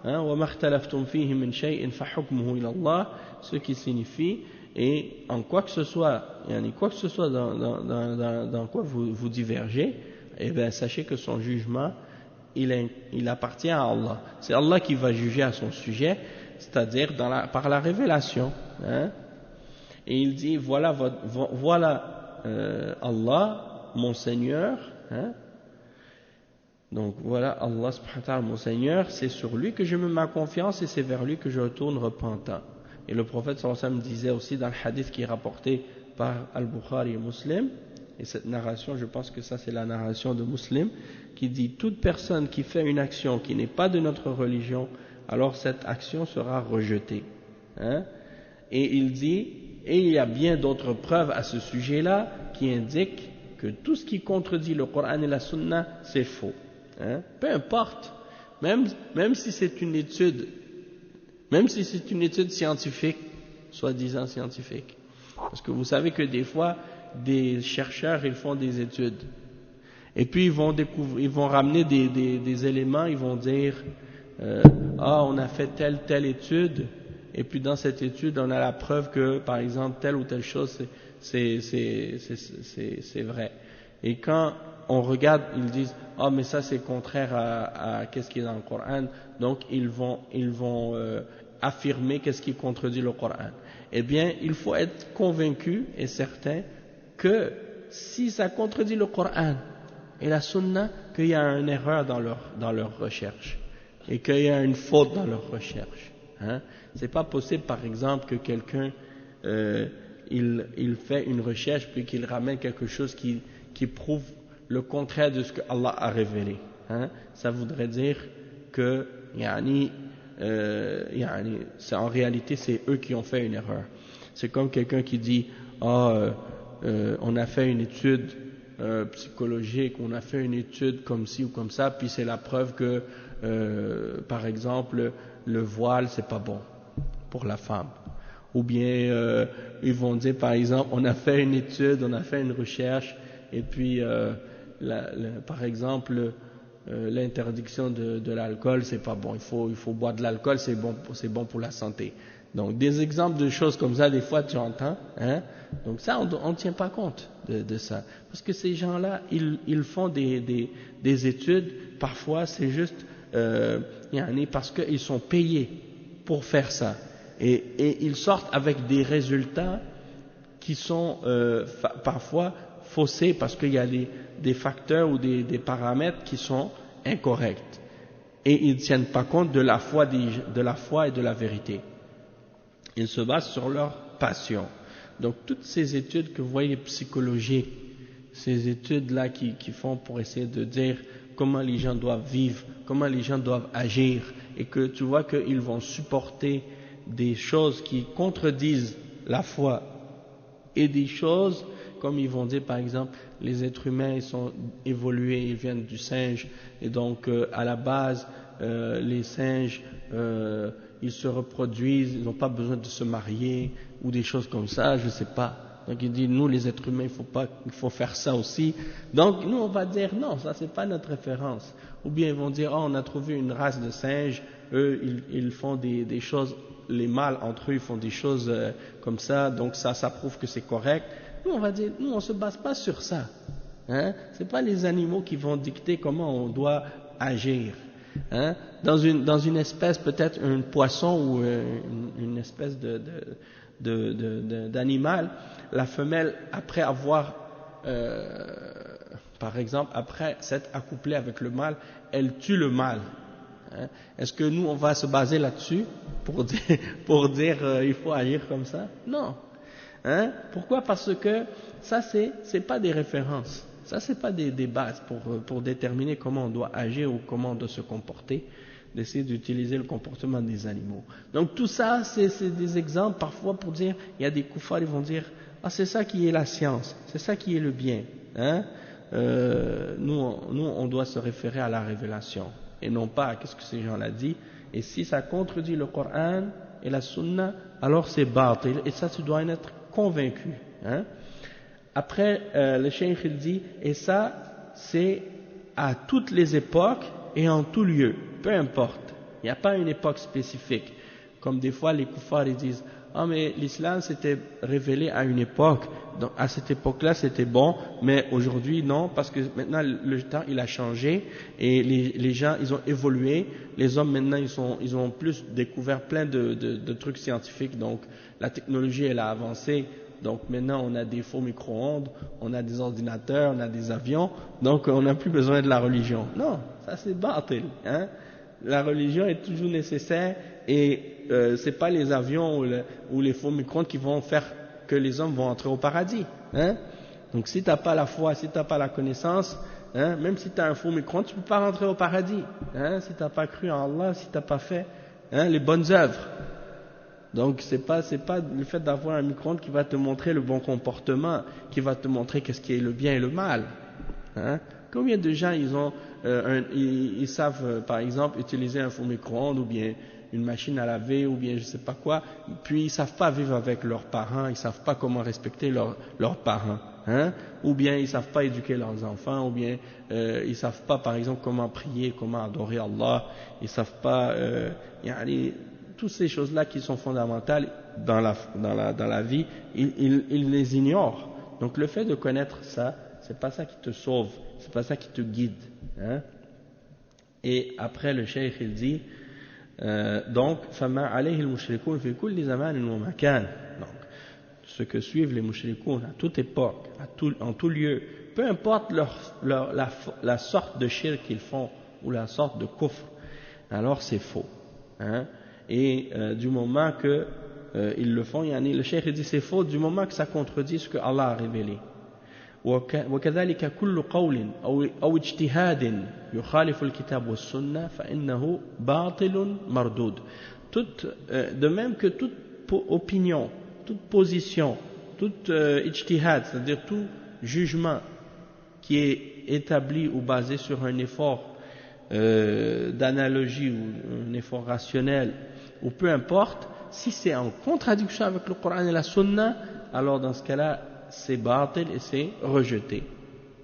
وَمَا اخْتَلَفْتُمْ فِيهِ مِنْ شَيْءٍ فَحُكْمُهُ إِلَى اللَّهِ, ce qui signifie et en quoi que ce soit, dans quoi vous divergez, eh bien sachez que son jugement il appartient à Allah. C'est Allah qui va juger à son sujet, c'est-à-dire par la révélation. Et il dit voilà Allah, mon Seigneur. Donc voilà Allah subhanahu wa ta'ala, mon Seigneur, c'est sur lui que je mets ma confiance et c'est vers lui que je retourne repentant. Et le prophète sallallahu alayhi wa sallam disait aussi dans le hadith qui est rapporté par Al-Bukhari et Muslim, et cette narration, je pense que ça c'est la narration de Muslim, qui dit toute personne qui fait une action qui n'est pas de notre religion, alors cette action sera rejetée. Et il dit, et il y a bien d'autres preuves à ce sujet-là qui indiquent que tout ce qui contredit le Coran et la Sunna, c'est faux. Peu importe, même si c'est une étude, scientifique, soi-disant scientifique. Parce que vous savez que des fois, des chercheurs, ils font des études. Et puis ils vont ramener des éléments, ils vont dire on a fait telle étude, et puis dans cette étude on a la preuve que par exemple telle ou telle chose c'est vrai. Et quand on regarde, ils disent ah mais ça c'est contraire à qu'est-ce qui est dans le Coran, donc ils vont affirmer qu'est-ce qui contredit le Coran. Eh bien, il faut être convaincu et certain que si ça contredit le Coran et la Sunna, qu'il y a une erreur dans leur recherche et qu'il y a une faute dans leur recherche. Hein? C'est pas possible, par exemple, que quelqu'un il fait une recherche puis qu'il ramène quelque chose qui prouve le contraire de ce que Allah a révélé. Hein? Ça voudrait dire que en réalité c'est eux qui ont fait une erreur. C'est comme quelqu'un qui dit on a fait une étude psychologique, on a fait une étude comme ci ou comme ça, puis c'est la preuve que par exemple le voile c'est pas bon pour la femme. Ou bien ils vont dire par exemple on a fait une étude, on a fait une recherche et puis par exemple l'interdiction de l'alcool c'est pas bon, il faut boire de l'alcool, c'est bon pour la santé. Donc des exemples de choses comme ça des fois tu entends, hein? Donc ça on ne tient pas compte de ça parce que ces gens-là ils font des études, parfois c'est juste parce qu'ils sont payés pour faire ça et ils sortent avec des résultats qui sont parfois faussés parce qu'il y a des facteurs ou des paramètres qui sont incorrects et ils ne tiennent pas compte de la foi et de la vérité. Ils se basent sur leur passion. Donc toutes ces études que vous voyez psychologiques, ces études-là qui font pour essayer de dire comment les gens doivent vivre, comment les gens doivent agir, et que tu vois qu'ils vont supporter des choses qui contredisent la foi et des choses comme ils vont dire par exemple les êtres humains ils sont évolués, ils viennent du singe et donc à la base les singes ils se reproduisent, ils n'ont pas besoin de se marier ou des choses comme ça, je sais pas. Donc il dit nous les êtres humains il faut faire ça aussi. Donc nous on va dire non, ça c'est pas notre référence. Ou bien ils vont dire on a trouvé une race de singes, eux ils font des choses, les mâles entre eux ils font des choses comme ça, donc ça prouve que c'est correct. Nous on va dire nous on se base pas sur ça. Hein? C'est pas les animaux qui vont dicter comment on doit agir. Hein? Dans une espèce, peut-être un poisson ou une espèce d'animal, la femelle, après avoir, par exemple, après s'être accouplée avec le mâle, elle tue le mâle. Hein? Est-ce que nous, on va se baser là-dessus pour dire il faut agir comme ça? Non. Hein? Pourquoi? Parce que ça, c'est pas des références. Ça, c'est pas des bases pour déterminer comment on doit agir ou comment on doit se comporter, d'essayer d'utiliser le comportement des animaux. Donc tout ça, c'est des exemples parfois pour dire, il y a des koufars, ils vont dire, ah c'est ça qui est la science, c'est ça qui est le bien. Hein? Nous, on doit se référer à la révélation et non pas à ce que ces gens-là disent. Et si ça contredit le Coran et la Sunna, alors c'est batil. Et ça, tu dois en être convaincu. Hein? Après, le cheikh il dit, et ça, c'est à toutes les époques et en tout lieu, peu importe. Il n'y a pas une époque spécifique. Comme des fois, les koufars, ils disent, ah, mais l'islam s'était révélé à une époque, donc à cette époque-là, c'était bon, mais aujourd'hui, non, parce que maintenant, le temps, il a changé, et les gens, ils ont évolué, les hommes, maintenant, ils ont plus découvert plein de trucs scientifiques, donc la technologie, elle a avancé. Donc maintenant on a des faux micro-ondes, on a des ordinateurs, on a des avions, donc on n'a plus besoin de la religion. Non, ça c'est batil. Hein? La religion est toujours nécessaire et c'est pas les avions ou les faux micro-ondes qui vont faire que les hommes vont entrer au paradis. Hein? Donc si t'as pas la foi, si t'as pas la connaissance, hein, même si t'as un faux micro-ondes, tu peux pas rentrer au paradis. Hein? Si t'as pas cru en Allah, si t'as pas fait les bonnes œuvres. Donc c'est pas le fait d'avoir un micro-ondes qui va te montrer le bon comportement, qui va te montrer qu'est-ce qui est le bien et le mal. Hein? Combien de gens ils savent par exemple utiliser un faux micro-ondes ou bien une machine à laver ou bien je sais pas quoi, puis ils savent pas vivre avec leurs parents, ils savent pas comment respecter leurs parents, hein? Ou bien ils savent pas éduquer leurs enfants, ou bien ils savent pas par exemple comment prier, comment adorer Allah, ils savent pas toutes ces choses-là qui sont fondamentales dans la vie, ils les ignorent. Donc le fait de connaître ça, c'est pas ça qui te sauve, c'est pas ça qui te guide, hein. Et après le cheikh il dit donc فما عليه المشركون في كل زمان ومكان, donc ce que suivent les mushrikoun à toute époque, en tout lieu, peu importe la sorte de shirk qu'ils font ou la sorte de kufr, alors c'est faux, hein. Et du moment que ils le font, le cheikh dit c'est faux du moment que ça contredit ce que Allah a révélé. وكذلك كل قول أو اجتهاد يخالف الكتاب والسنة فإنه باطل مردود. De même que toute opinion, toute position, tout ijtihad, c'est-à-dire tout jugement qui est établi ou basé sur un effort d'analogie ou un effort rationnel, ou peu importe, si c'est en contradiction avec le Coran et la Sunna, alors dans ce cas-là, c'est batil et c'est rejeté,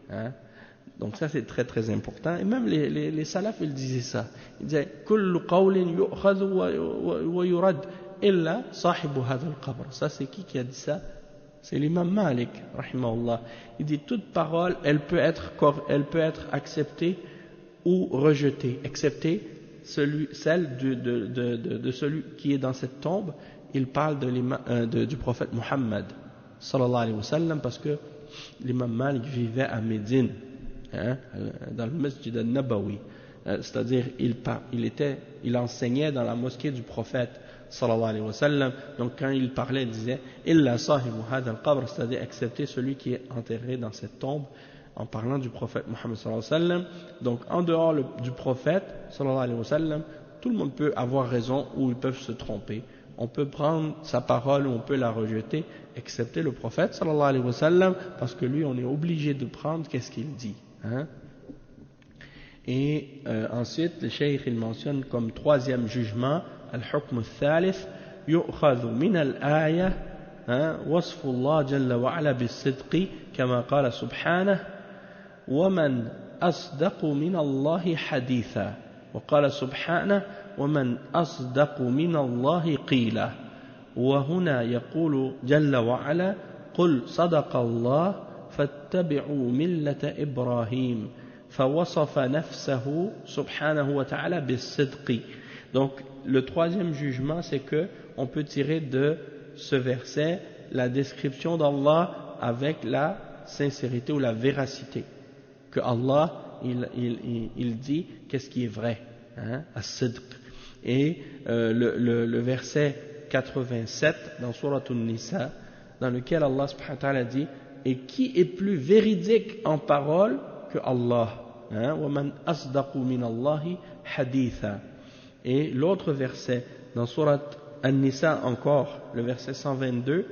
hein. Donc ça c'est très très important, et même les salafs ils disaient ça, ils disaient kullu qawlin yu'khadhu wa yurad illa sahibu hadha al-qabr. Ça c'est qui a dit ça? C'est l'imam Malik rahimahullah. Il dit toute parole elle peut être acceptée ou rejetée, excepté celle de celui qui est dans cette tombe. Il parle du prophète Muhammad sallallahu alayhi wa sallam, parce que l'imam Malik vivait à Médine, hein, dans le masjid al-Nabawi, c'est-à-dire il enseignait dans la mosquée du prophète sallallahu alayhi wa sallam. Donc quand il parlait, il disait illa sahibu hadha al-qabr, c'est-à-dire excepté celui qui est enterré dans cette tombe, en parlant du prophète Muhammad sallallahu alayhi wa sallam. Donc en dehors du prophète sallallahu alayhi wa sallam, tout le monde peut avoir raison ou ils peuvent se tromper. On peut prendre sa parole ou on peut la rejeter, excepté le prophète sallallahu alayhi wa sallam, parce que lui on est obligé de prendre qu'est-ce qu'il dit, hein. Et ensuite le cheikh il mentionne comme troisième jugement al-hukm al-thalith yu'khadhu min al-aya wasfu Allah jalla wa ala bis-sidqi kama qala subhanahu wa man asdaqu min Allahi haditha wa qala subhanahu ومن أصدق من الله قيلا. وهنا يقول جل وعلا قل صدق الله فاتبعوا ملة إبراهيم فوصف نفسه سبحانه وتعالى بالصدق. Donc le troisième jugement, c'est que on peut tirer de ce verset la description d'Allah avec la sincérité ou la véracité, que Allah il dit qu'est-ce qui est vrai, hein, as-sidq. Et le verset 87 dans Surat An-Nisa, dans lequel Allah subhanahu wa ta'ala dit et qui est plus véridique en parole que Allah, hein, وَمَنْ أَصْدَقُ مِنَ اللَّهِ حَدِيثًا. Et l'autre verset dans Surat An-Nisa encore, le verset 122,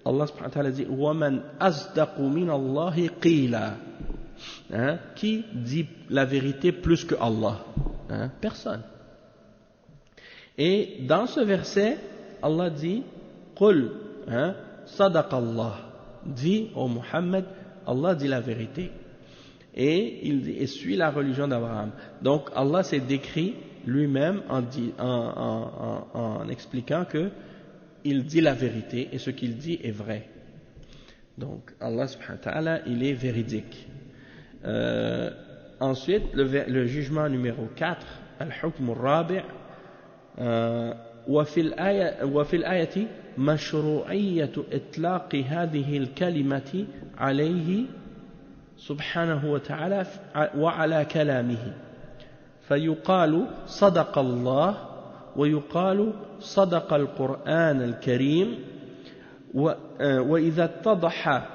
Allah subhanahu wa ta'ala dit وَمَنْ أَصْدَقُ مِنَ اللَّهِ قِيلًا, hein, qui dit la vérité plus que Allah, hein, personne. Et dans ce verset, Allah dit Qul, hein, Sadaqallah, dit au Muhammad, Allah dit la vérité. Et il dit, et suit la religion d'Abraham. Donc Allah s'est décrit lui-même en expliquant que il dit la vérité et ce qu'il dit est vrai. Donc Allah subhanahu wa ta'ala, il est véridique. Ensuite, le jugement numéro 4, al-hukm al-rabi'. وفي الآية مشروعية إطلاق هذه الكلمة عليه سبحانه وتعالى وعلى كلامه فيقال صدق الله ويقال صدق القرآن الكريم وإذا اتضح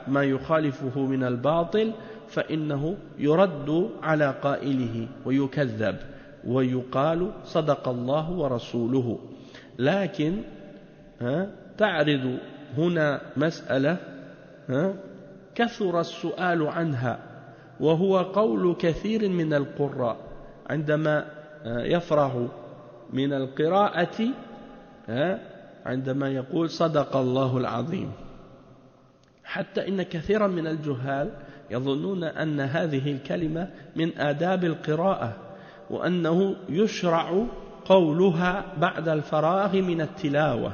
ما يخالفه من الباطل فإنه يرد على قائله ويكذب ويقال صدق الله ورسوله. لكن تعرض هنا مسألة كثر السؤال عنها، وهو قول كثير من القراء عندما يفرغ من القراءة عندما يقول صدق الله العظيم، حتى إن كثيرا من الجهال يظنون أن هذه الكلمة من آداب القراءة، وأنه يشرع قولها بعد الفراغ من التلاوة.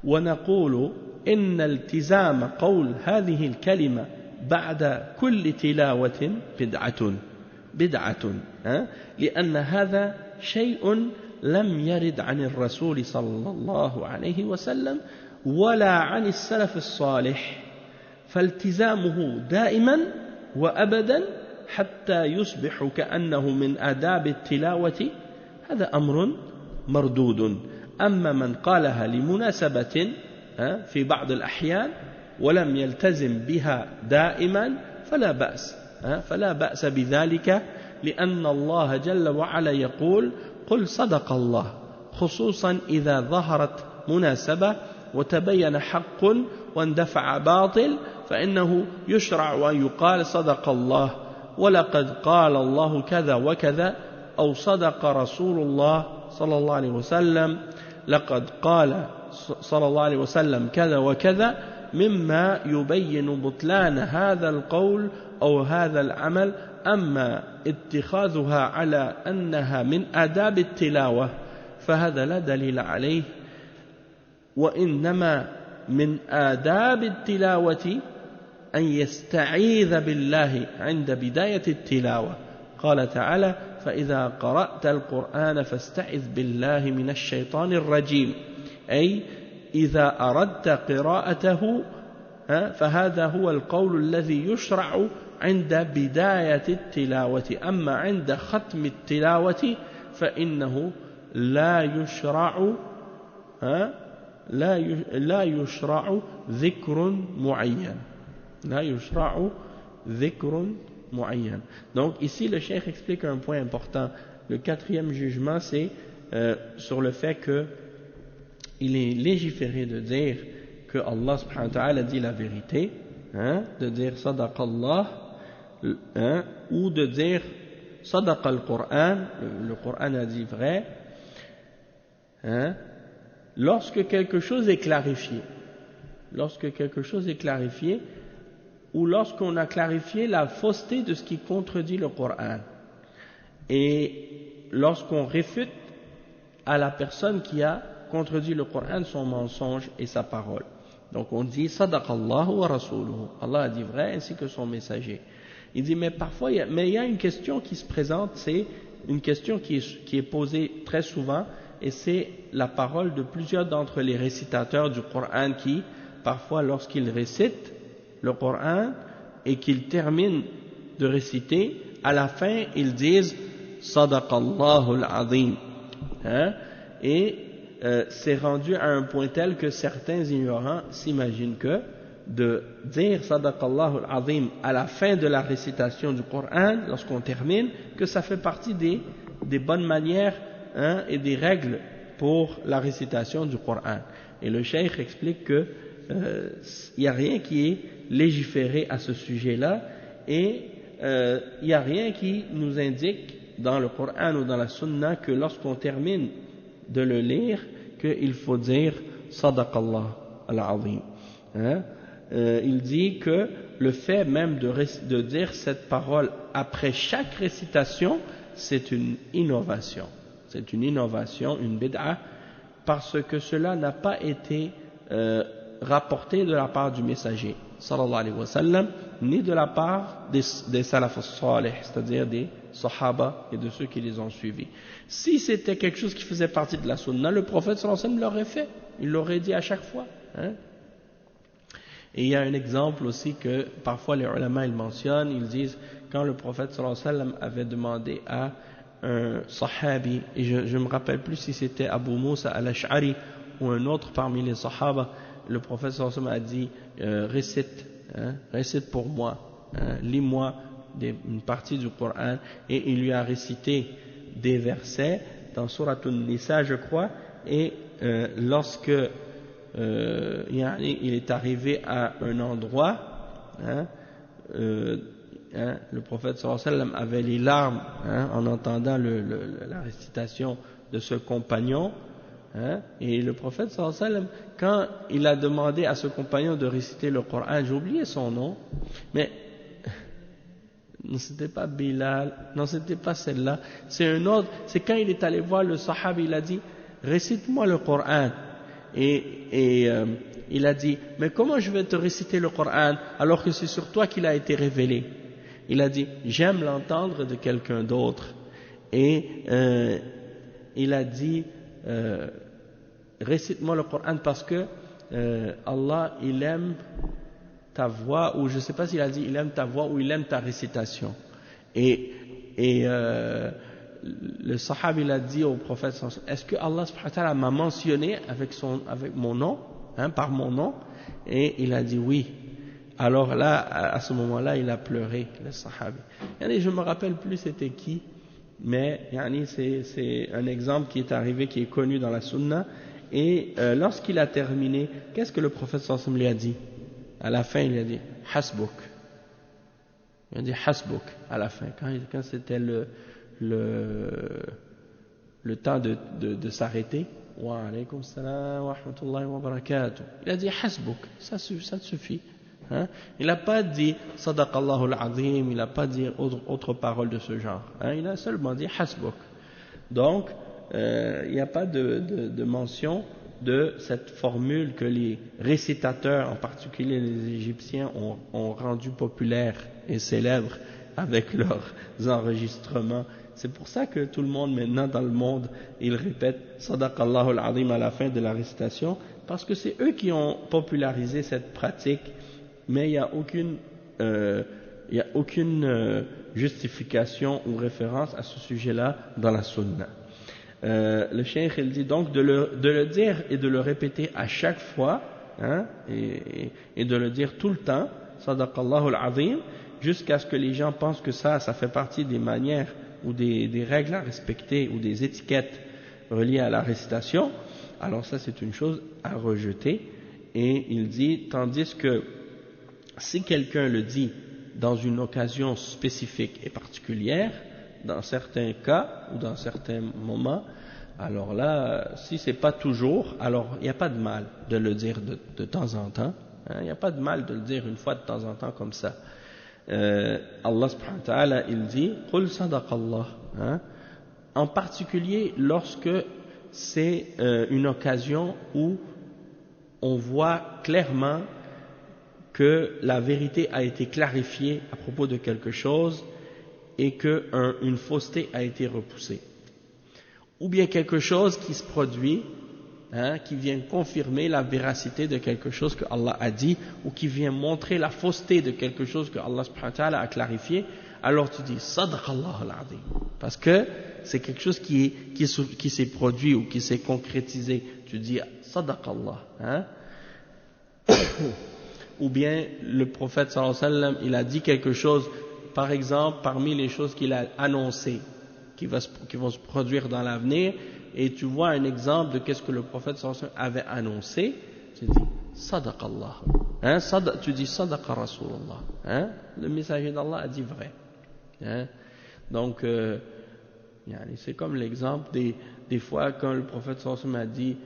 ونقول إن التزام قول هذه الكلمة بعد كل تلاوة بدعة لأن هذا شيء لم يرد عن الرسول صلى الله عليه وسلم ولا عن السلف الصالح فالتزامه دائما وأبدا حتى يصبح كأنه من آداب التلاوة هذا أمر مردود أما من قالها لمناسبة في بعض الأحيان ولم يلتزم بها دائما فلا بأس بذلك لأن الله جل وعلا يقول قل صدق الله خصوصا إذا ظهرت مناسبة وتبين حق واندفع باطل فإنه يشرع أن يقال صدق الله ولقد قال الله كذا وكذا أو صدق رسول الله صلى الله عليه وسلم لقد قال صلى الله عليه وسلم كذا وكذا مما يبين بطلان هذا القول أو هذا العمل أما اتخاذها على أنها من آداب التلاوة فهذا لا دليل عليه وإنما من آداب التلاوة أن يستعيذ بالله عند بداية التلاوة قال تعالى فإذا قرأت القرآن فاستعذ بالله من الشيطان الرجيم أي إذا أردت قراءته فهذا هو القول الذي يشرع عند بداية التلاوة أما عند ختم التلاوة فإنه لا يشرع ذكر معين donc ici le cheikh explique un point important le quatrième jugement c'est sur le fait que il est légiféré de dire que Allah subhanahu wa ta'ala dit la vérité de dire sadaqallah ou de dire sadaqa al-Qur'an le Coran a dit vrai lorsque quelque chose est clarifié ou lorsqu'on a clarifié la fausseté de ce qui contredit le Coran et lorsqu'on réfute à la personne qui a contredit le Coran son mensonge et sa parole donc on dit sadaqallahu wa rasuluhu Allah a dit vrai ainsi que son messager il dit mais parfois il y a une question qui se présente c'est une question qui est posée très souvent et c'est la parole de plusieurs d'entre les récitateurs du Coran qui parfois lorsqu'ils récitent le Coran et qu'ils terminent de réciter à la fin ils disent sadaqallahu al-azim et c'est rendu à un point tel que certains ignorants s'imaginent que de dire sadaqallahu al-azim à la fin de la récitation du Coran lorsqu'on termine que ça fait partie des bonnes manières et des règles pour la récitation du Coran et le cheikh explique que il n'y a rien qui est légiféré à ce sujet-là et il n'y a rien qui nous indique dans le Coran ou dans la Sunna que lorsqu'on termine de le lire qu'il faut dire sadaqallah al-azim il dit que le fait même de dire cette parole après chaque récitation c'est une innovation une bid'a parce que cela n'a pas été rapporté de la part du messager sallallahu alayhi wa sallam ni de la part des salaf salih c'est-à-dire des sahaba et de ceux qui les ont suivis si c'était quelque chose qui faisait partie de la sunna le prophète sallallahu alayhi wa sallam l'aurait fait il l'aurait dit à chaque fois et il y a un exemple aussi que parfois les ulama ils mentionnent ils disent quand le prophète sallallahu alayhi wa sallam avait demandé à un sahabi et je ne me rappelle plus si c'était Abu Musa al-Ash'ari ou un autre parmi les sahaba le prophète sallallahu alayhi wa sallam a dit récite pour moi lis-moi une partie du Coran et il lui a récité des versets dans Surat An-Nisa je crois et lorsque il est arrivé à un endroit le prophète sallallahu alayhi wa sallam avait les larmes en entendant la récitation de ce compagnon et le prophète sallallahu alayhi wa sallam quand il a demandé à ce compagnon de réciter le Coran j'ai oublié son nom mais non c'était pas Bilal non c'était pas celle-là c'est un autre c'est quand il est allé voir le sahaba il a dit récite-moi le Coran il a dit, mais comment je vais te réciter le Coran alors que c'est sur toi qu'il a été révélé? Il a dit, j'aime l'entendre de quelqu'un d'autre. Et il a dit, récite-moi le Coran parce que Allah, il aime ta voix, ou je ne sais pas s'il a dit, il aime ta voix ou il aime ta récitation. Et le sahab, il a dit au prophète, est-ce que Allah subhanahu wa ta'ala m'a mentionné avec mon nom, par mon nom? Et il a dit oui. Alors là, à ce moment-là, il a pleuré, le sahabi. Et je me rappelle plus c'était qui, mais c'est un exemple qui est arrivé, qui est connu dans la sunna. Et lorsqu'il a terminé, qu'est-ce que le prophète sallallahu alayhi wa sallam lui a dit? À la fin, il a dit hasbuk. Il a dit hasbuk à la fin, quand c'était le temps de s'arrêter. Wa alaykum salam wa rahmatullahi wa barakatuh. Il a dit hasbuk, ça te suffit. Il n'a pas dit sadaqallahu al-azim, il n'a pas dit autre parole de ce genre. Il a seulement dit hasbuk. Donc, il n'y a pas de mention de cette formule que les récitateurs, en particulier les Égyptiens, ont rendu populaire et célèbre avec leurs enregistrements. C'est pour ça que tout le monde maintenant dans le monde, il répète Sadaqallahu al-Azim à la fin de la récitation, parce que c'est eux qui ont popularisé cette pratique, mais il n'y a aucune justification ou référence à ce sujet-là dans la sunna. Le cheikh il dit donc de le dire et de le répéter à chaque fois, et de le dire tout le temps, Sadaqallahu al-Azim, jusqu'à ce que les gens pensent que ça fait partie des manières ou des règles à respecter ou des étiquettes reliées à la récitation. Alors ça c'est une chose à rejeter. Et il dit, tandis que si quelqu'un le dit dans une occasion spécifique et particulière, dans certains cas ou dans certains moments, alors là, si c'est pas toujours, alors il n'y a pas de mal de le dire de temps en temps. Il n'y a pas de mal de le dire une fois de temps en temps comme ça. Allah subhanahu wa ta'ala, il dit Qul sadaqallah, en particulier lorsque c'est une occasion où on voit clairement que la vérité a été clarifiée à propos de quelque chose et qu'une fausseté a été repoussée, ou bien quelque chose qui se produit, qui vient confirmer la véracité de quelque chose que Allah a dit, ou qui vient montrer la fausseté de quelque chose que Allah subhanahu wa ta'ala a clarifié. Alors tu dis Sadaqallah al-Azim, parce que c'est quelque chose qui s'est produit ou qui s'est concrétisé. Tu dis Sadaqallah, ou bien le prophète sallallahu alayhi wa sallam, il a dit quelque chose, par exemple parmi les choses qu'il a annoncées qui vont se produire dans l'avenir, et tu vois un exemple de qu'est-ce que le prophète sallallahu alayhi wa sallam avait annoncé, tu dis Sadaqallah, tu dis Sadaqa Rasulullah, le messager d'Allah a dit vrai. Donc c'est comme l'exemple des fois quand le prophète sallallahu alayhi wa sallam a dit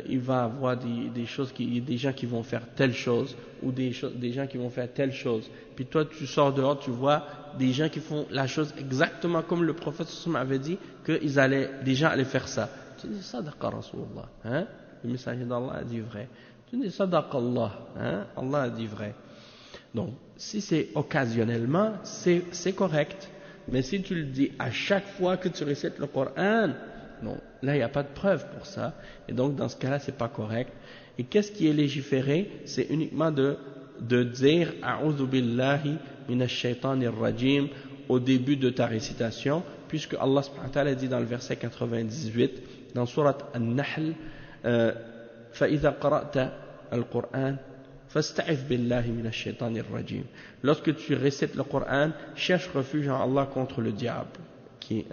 il va avoir des choses des gens qui vont faire telle chose, ou des gens qui vont faire telle chose, puis toi tu sors dehors, tu vois des gens qui font la chose exactement comme le prophète sallallahu alayhi wa sallam avait dit que des gens allaient faire ça. Tu dis Sadaqa Rasulullah, le messager d'Allah a dit vrai. Tu dis Sadaqallah, Allah a dit vrai. Donc si c'est occasionnellement, c'est correct, mais si tu le dis à chaque fois que tu récites le Coran, non, là il n'y a pas de preuve pour ça, et donc dans ce cas-là c'est pas correct. Et qu'est-ce qui est légiféré? C'est uniquement de dire A'udhu billahi minash shaitanir rajim au début de ta récitation, puisque Allah subhanahu wa ta'ala dit dans le verset 98 dans surat An-Nahl, فَإِذَا قَرَأْتَ الْقُرْآنَ فَاسْتَعِذْ بِاللَّهِ مِنَ الشَّيْطَانِ الرَّجِيمِ. Lorsque tu récites le Coran, cherche refuge en Allah contre le diable, qui est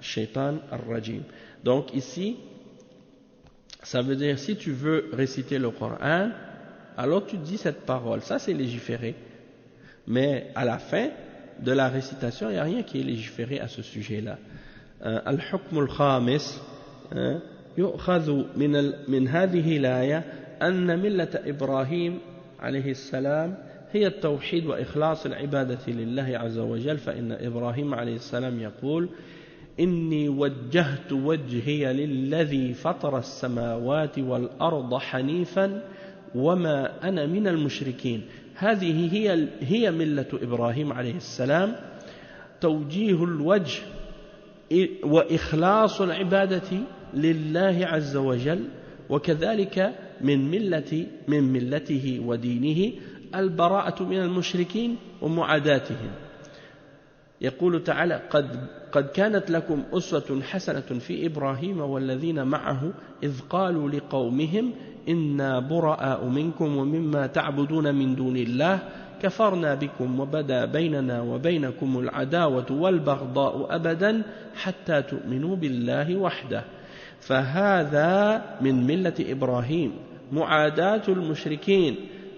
Shaitan al-Rajim. Donc ici, ça veut dire si tu veux réciter le Coran, alors tu dis cette parole, ça c'est légiféré. Mais à la fin de la récitation, il n'y a rien qui est légiféré à ce sujet-là. Al-Hukm al-Khamis يؤخذ من هذه الآية أن ملة إبراهيم عليه السلام هي التوحيد وإخلاص العبادة لله عز وجل، فإن إبراهيم عليه السلام يقول إني وجهت وجهي للذي فطر السماوات والأرض حنيفا وما أنا من المشركين. هذه هي ملة إبراهيم عليه السلام، توجيه الوجه وإخلاص العبادة لله عز وجل، وكذلك من ملته ودينه البراءة من المشركين ومعاداتهم. يقول تعالى: قد كانت لكم أسوة حسنة في إبراهيم والذين معه إذ قالوا لقومهم إنا براء منكم ومما تعبدون من دون الله كفرنا بكم وبدا بيننا وبينكم العداوة والبغضاء أبدا حتى تؤمنوا بالله وحده. فهذا من ملة إبراهيم، معاداة المشركين،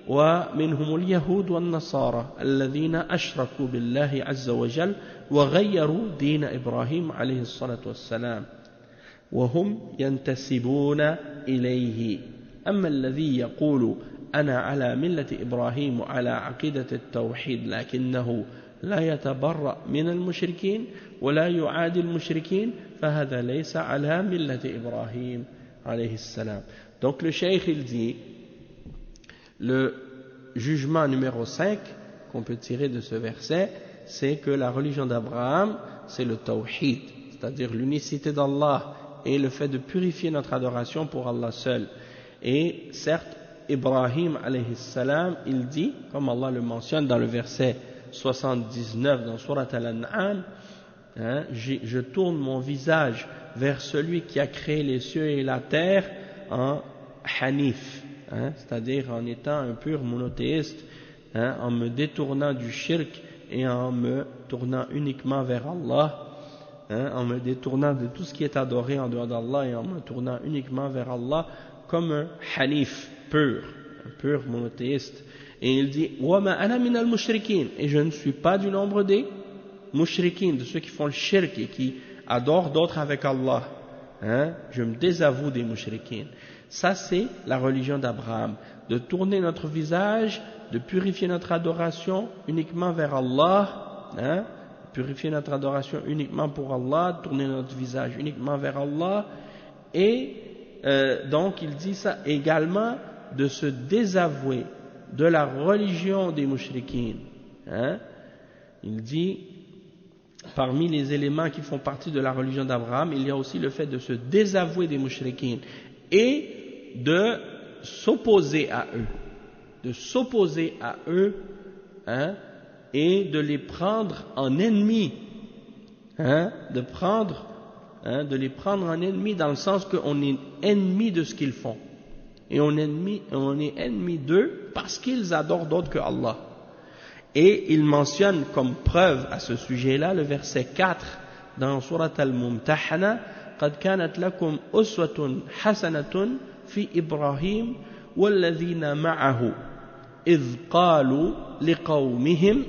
ومنهم اليهود والنصارى الذين أشركوا بالله عز وجل وغيروا دين إبراهيم عليه الصلاة والسلام وهم ينتسبون إليه. أما الذي يقول أنا على ملة إبراهيم وعلى عقيدة التوحيد لكنه لا يتبرأ من المشركين ولا يعادي المشركين، فهذا ليس على ملة إبراهيم عليه السلام. Donc le cheikh il dit, le jugement numéro 5 qu'on peut tirer de ce verset, c'est que la religion d'Abraham, c'est le tawhid, c'est-à-dire l'unicité d'Allah et le fait de purifier notre adoration pour Allah seul. Et certes, Ibrahim alayhi salam, il dit, comme Allah le mentionne dans le verset 79 dans Surat Al-An'am, je tourne mon visage vers celui qui a créé les cieux et la terre en hanif, c'est-à-dire en étant un pur monothéiste, en me détournant du shirk et en me tournant uniquement vers Allah, en me détournant de tout ce qui est adoré en dehors d'Allah et en me tournant uniquement vers Allah comme un hanif pur, un pur monothéiste. Et il dit وَمَا أَنَا مِنَ الْمُشْرِكِينَ, et je ne suis pas du nombre des mushrikin, de ceux qui font le shirk et qui adorent d'autres avec Allah. Je me désavoue des mushrikin. Ça c'est la religion d'Abraham, de tourner notre visage, de purifier notre adoration uniquement vers Allah, purifier notre adoration uniquement pour Allah, tourner notre visage uniquement vers Allah, et donc il dit ça également, de se désavouer de la religion des mushrikin. Il dit, parmi les éléments qui font partie de la religion d'Abraham, il y a aussi le fait de se désavouer des mushrikin et de s'opposer à eux, et de les prendre en ennemis, de les prendre en ennemis dans le sens qu'on est ennemi de ce qu'ils font, et on est ennemi d'eux parce qu'ils adorent d'autres que Allah. Et il mentionne comme preuve à ce sujet-là le verset 4 dans Surat Al-Mumtahana: قَدْ كَانَتْ لَكُمْ أُسْوَةٌ حَسَنَةٌ فِي إِبْرَاهِيمَ وَالَّذِينَ مَعَهُ إِذْ قَالُوا لِقَوْمِهِمْ.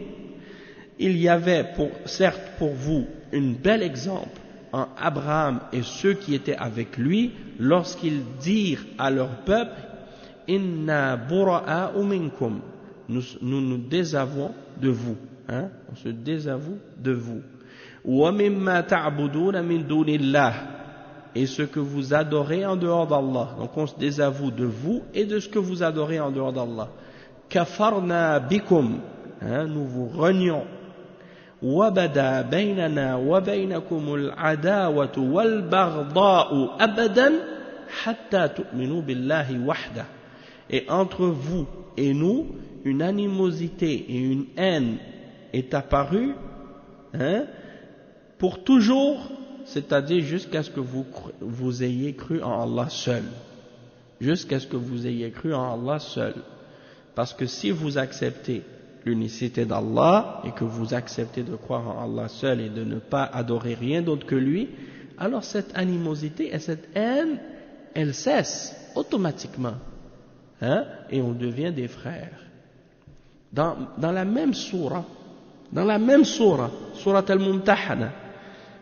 Il y avait certes pour vous un bel exemple en Abraham et ceux qui étaient avec lui lorsqu'ils dirent à leur peuple: Inna bura'a'u minkum, nous nous désavouons de vous, on se désavoue de vous. Wa mimma ta'buduna min dunillah, et ce que vous adorez en dehors d'Allah. Donc on se désavoue de vous et de ce que vous adorez en dehors d'Allah. Kafarna bikum, nous vous renions. وَبَدَا بَيْنَنَا وَبَيْنَكُمُ الْعَدَاوَةُ وَالْبَغْضَاءُ أَبَدًا حَتَّى تُؤْمِنُوا بِاللَّهِ وَحْدَهُ. Et entre vous et nous, une animosité et une haine est apparue, pour toujours, c'est-à-dire jusqu'à ce que vous ayez cru en Allah seul. Jusqu'à ce que vous ayez cru en Allah seul. Parce que si vous acceptez l'unicité d'Allah et que vous acceptez de croire en Allah seul et de ne pas adorer rien d'autre que lui, alors cette animosité et cette haine, elle cesse automatiquement, et on devient des frères. Dans la même sourate Surat Al-Mumtahana,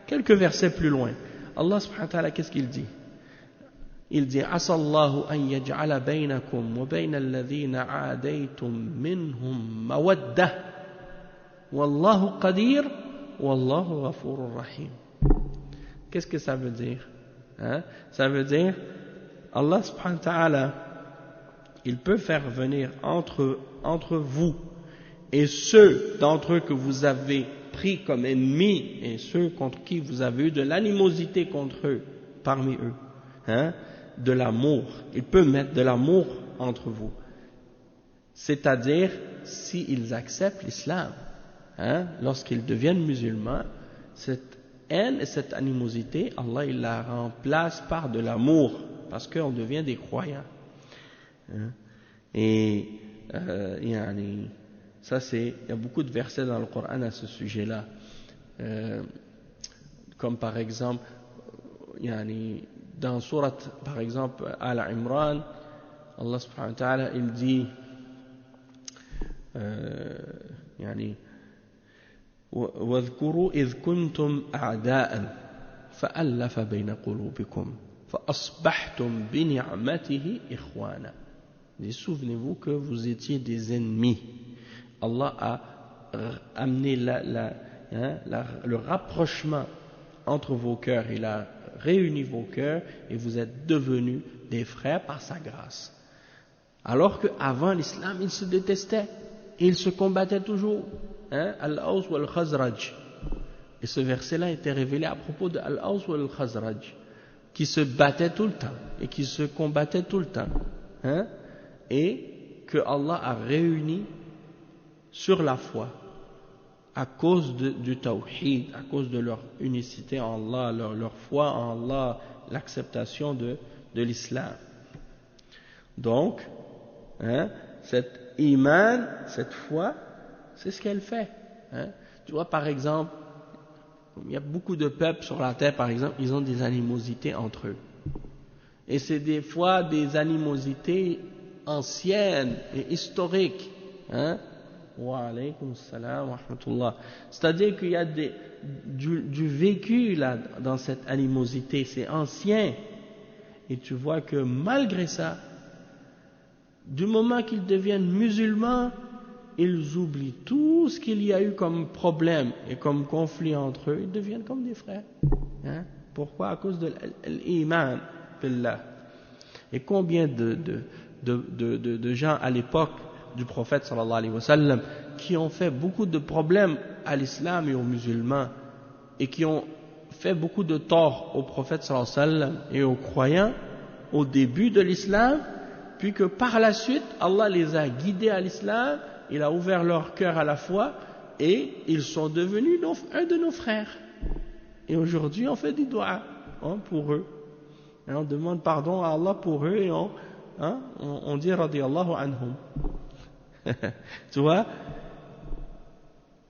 quelques versets plus loin, Allah subhanahu wa ta'ala, qu'est-ce qu'il dit? Il dit: Asallahu an yaj'ala baynakum wa bayna alladhina aadaytum minhum mawaddah wallahu qadir wallahu ghafurur rahim. Qu'est-ce que ça veut dire? Ça veut dire, Allah subhanahu wa ta'ala, il peut faire venir entre vous et ceux d'entre eux que vous avez pris comme ennemis et ceux contre qui vous avez eu de l'animosité contre eux, parmi eux, de l'amour. Il peut mettre de l'amour entre vous. C'est-à-dire, s'ils acceptent l'islam, lorsqu'ils deviennent musulmans, cette haine et cette animosité, Allah il la remplace par de l'amour, parce qu'on devient des croyants. Et ça il y a beaucoup de versets dans le Coran à ce sujet-là, comme par exemple dans surat par exemple Al-Imran, Allah subhanahu wa ta'ala il dit واذكروا إذ كنتم أعداء فألف بين قلوبكم فأصبحتم بنعمته إخوانا. Souvenez-vous que vous étiez des ennemis. Allah a amené le rapprochement entre vos cœurs, il a réuni vos cœurs et vous êtes devenus des frères par sa grâce. Alors qu'avant l'islam, ils se détestaient, ils se combattaient toujours. Al-Aws ou Al-Khazraj. Et ce verset-là était révélé à propos de Al-Aws ou Al-Khazraj, qui se battaient tout le temps et qui se combattaient tout le temps. Et que Allah a réuni sur la foi à cause du tawhid, à cause de leur unicité en Allah, leur foi en Allah, l'acceptation de l'islam. Donc, cette iman, cette foi, c'est ce qu'elle fait. Tu vois, par exemple, il y a beaucoup de peuples sur la terre, par exemple, ils ont des animosités entre eux. Et c'est des fois des animosités anciennes et historiques. Wa alaykum salam wa rahmatullah. C'est-à-dire qu'il y a du vécu là, dans cette animosité, c'est ancien. Et tu vois que malgré ça, du moment qu'ils deviennent musulmans, ils oublient tout ce qu'il y a eu comme problème et comme conflit entre eux, ils deviennent comme des frères. Pourquoi? À cause de l'iman billah. Et combien de gens à l'époque du prophète sallallahu alayhi wa sallam qui ont fait beaucoup de problèmes à l'islam et aux musulmans et qui ont fait beaucoup de tort au prophète sallallahu alayhi wa sallam et aux croyants au début de l'islam, puis que par la suite Allah les a guidés à l'islam, il a ouvert leur cœur à la foi et ils sont devenus un de nos frères. Et aujourd'hui on fait des doigts pour eux. Et on demande pardon à Allah pour eux et on dit radiyallahu anhum. Tu vois?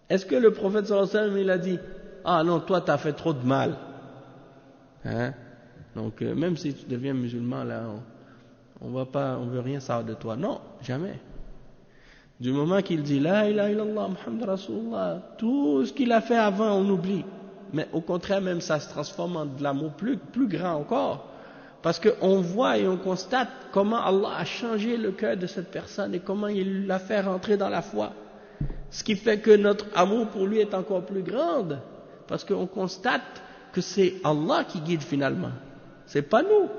Est-ce que le prophète sallallahu alayhi wa sallam il a dit ah non, toi t'as fait trop de mal, donc même si tu deviens musulman là, on veut rien savoir de toi. Non, jamais. Du moment qu'il dit la ilaha illallah Muhammad Rasulullah, tout ce qu'il a fait avant on oublie. Mais au contraire même ça se transforme en de l'amour plus grand encore. Parce qu'on voit et on constate comment Allah a changé le cœur de cette personne et comment il l'a fait rentrer dans la foi. Ce qui fait que notre amour pour lui est encore plus grand. Parce qu'on constate que c'est Allah qui guide finalement. C'est pas nous.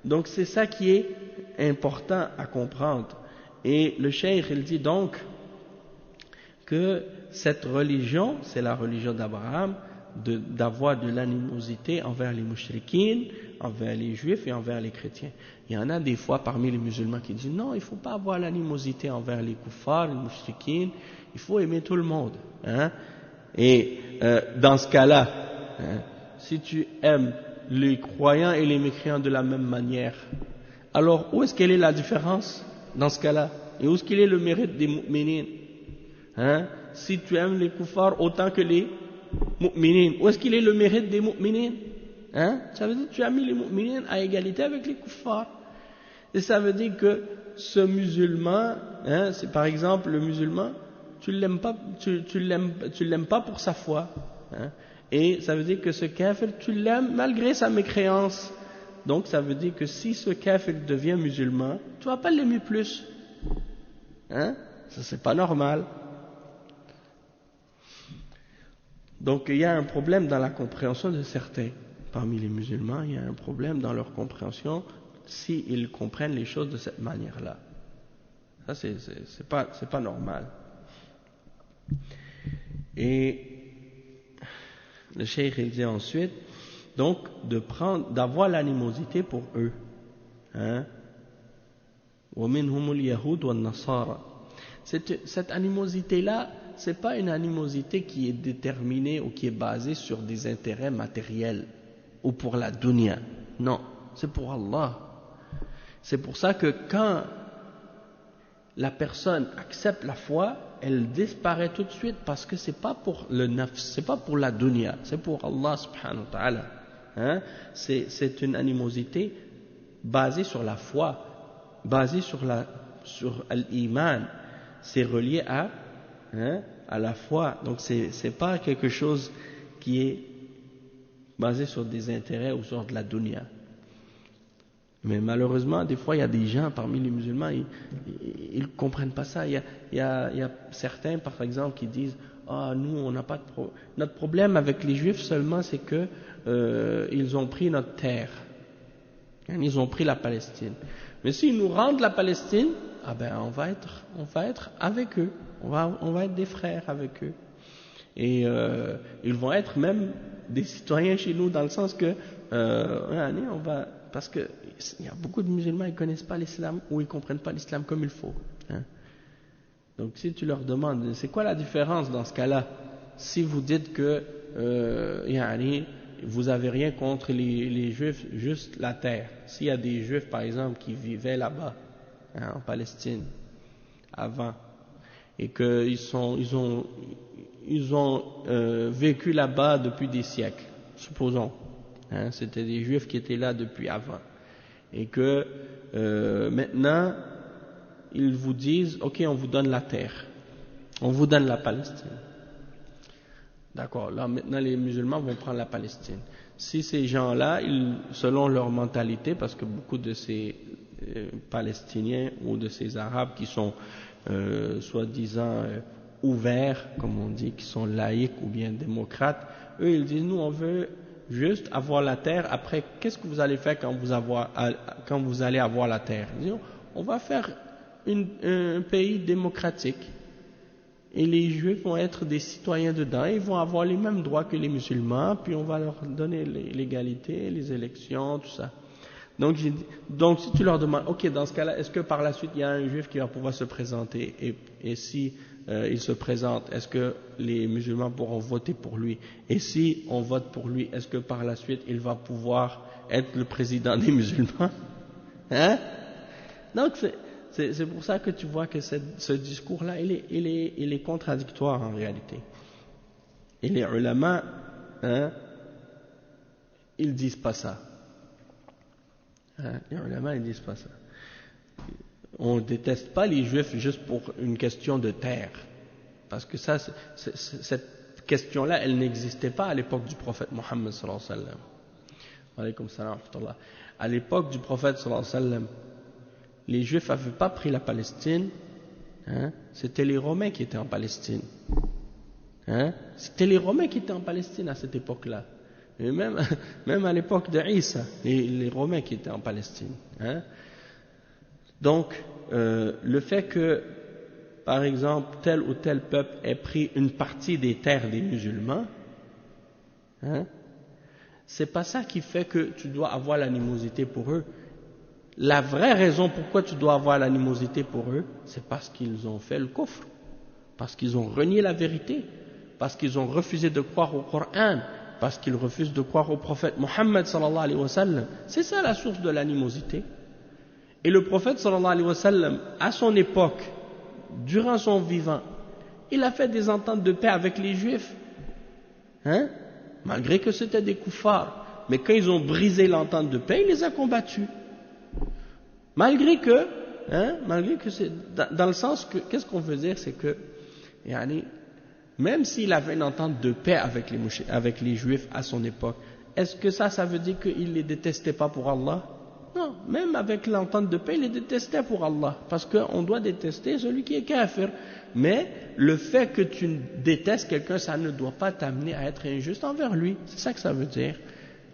Donc c'est ça qui est important à comprendre. Et le cheikh il dit donc que cette religion, c'est la religion d'Abraham, d'avoir de l'animosité envers les mushrikines, envers les juifs et envers les chrétiens. Il y en a des fois parmi les musulmans qui disent non, il ne faut pas avoir l'animosité envers les kuffars, les mushrikines, il faut aimer tout le monde. Et dans ce cas-là, si tu aimes les croyants et les mécréants de la même manière, alors où est-ce qu'elle est la différence dans ce cas-là? Et où est-ce qu'il est le mérite des mu'minines? Si tu aimes les kuffars autant que les mu'minines, où est-ce qu'il est le mérite des mu'minines? Ça veut dire que tu as mis les mu'minines à égalité avec les kuffars. Et ça veut dire que ce musulman, c'est par exemple le musulman, tu l'aimes pas pour sa foi. Et ça veut dire que ce kafir, tu l'aimes malgré sa mécréance. Donc ça veut dire que si ce kafir devient musulman, tu vas pas l'aimer plus. Ça c'est pas normal. Donc il y a un problème dans la compréhension de certains parmi les musulmans, il y a un problème dans leur compréhension s'ils comprennent les choses de cette manière-là. Ça c'est pas normal. Et le cheikh il dit ensuite donc d'avoir l'animosité pour eux. Hein? وَمِنْهُمُ الْيَهُودُ وَالنَّصَارَى. Cette animosité-là, c'est pas une animosité qui est déterminée ou qui est basée sur des intérêts matériels ou pour la dunya. Non, c'est pour Allah. C'est pour ça que quand la personne accepte la foi, elle disparaît tout de suite parce que c'est pas pour le nafs, c'est pas pour la dunya, c'est pour Allah subhanahu wa ta'ala. Hein? C'est une animosité basée sur la foi, basée sur l'iman. C'est relié à la foi. Donc c'est pas quelque chose qui est basé sur des intérêts ou sur de la dunya. Mais malheureusement, des fois, il y a des gens parmi les musulmans, ils comprennent pas ça. Il y a certains, par exemple, qui disent nous, on n'a pas de problème. Notre problème avec les Juifs seulement, c'est que ils ont pris notre terre. Ils ont pris la Palestine. Mais s'ils nous rendent la Palestine, on va être avec eux. On va être des frères avec eux. Et ils vont être même des citoyens chez nous, dans le sens que parce que il y a beaucoup de musulmans, ils connaissent pas l'islam ou ils comprennent pas l'islam comme il faut. Hein. Donc si tu leur demandes, c'est quoi la différence dans ce cas-là? Si vous dites que vous avez rien contre les juifs, juste la terre. S'il y a des juifs par exemple qui vivaient là-bas, en Palestine, avant, et qu'ils ont vécu là-bas depuis des siècles, supposons. C'était des juifs qui étaient là depuis avant. Et que maintenant, ils vous disent, ok, on vous donne la terre. On vous donne la Palestine. D'accord, là maintenant les musulmans vont prendre la Palestine. Si ces gens-là, selon leur mentalité, parce que beaucoup de ces Palestiniens ou de ces Arabes qui sont soi-disant ouverts, comme on dit, qui sont laïcs ou bien démocrates, eux ils disent, nous on veut juste avoir la terre. Après, qu'est-ce que vous allez faire quand vous allez avoir la terre? Ils disent, on va faire un pays démocratique. Et les juifs vont être des citoyens dedans, ils vont avoir les mêmes droits que les musulmans, puis on va leur donner l'égalité, les élections, tout ça. Donc si tu leur demandes, ok, dans ce cas-là, est-ce que par la suite il y a un juif qui va pouvoir se présenter, et si il se présente, est-ce que les musulmans pourront voter pour lui? Et si on vote pour lui, est-ce que par la suite il va pouvoir être le président des musulmans? Hein? Donc c'est pour ça que tu vois que ce discours-là, il est contradictoire en réalité. Et les ulama, ils disent pas ça. Les ulama, ils disent pas ça. On ne déteste pas les juifs juste pour une question de terre. Parce que cette question-là, elle n'existait pas à l'époque du prophète Mohammed sallallahu alayhi wa sallam. Alaykoum salam wa rahmatullah. À l'époque du prophète sallallahu alayhi wa sallam, les juifs n'avaient pas pris la Palestine, c'était les Romains qui étaient en Palestine. C'était les Romains qui étaient en Palestine à cette époque-là. Et même à l'époque de Isa, les Romains qui étaient en Palestine. Donc, le fait que, par exemple, tel ou tel peuple ait pris une partie des terres des musulmans, c'est pas ça qui fait que tu dois avoir l'animosité pour eux. La vraie raison pourquoi tu dois avoir l'animosité pour eux, c'est parce qu'ils ont fait le kufr, parce qu'ils ont renié la vérité, parce qu'ils ont refusé de croire au Coran, parce qu'ils refusent de croire au prophète Mohammed sallallahu alayhi wa sallam. C'est ça la source de l'animosité. Et le prophète sallallahu alayhi wa sallam, à son époque, durant son vivant, il a fait des ententes de paix avec les juifs, malgré que c'était des kuffars. Mais quand ils ont brisé l'entente de paix, il les a combattus. Malgré que c'est dans le sens que, qu'est-ce qu'on veut dire, c'est que, même s'il avait une entente de paix avec les juifs à son époque, est-ce que ça veut dire qu'il les détestait pas pour Allah? Non, même avec l'entente de paix, il est détesté pour Allah, parce qu'on doit détester celui qui est kafir. Mais le fait que tu détestes quelqu'un, ça ne doit pas t'amener à être injuste envers lui. C'est ça que ça veut dire.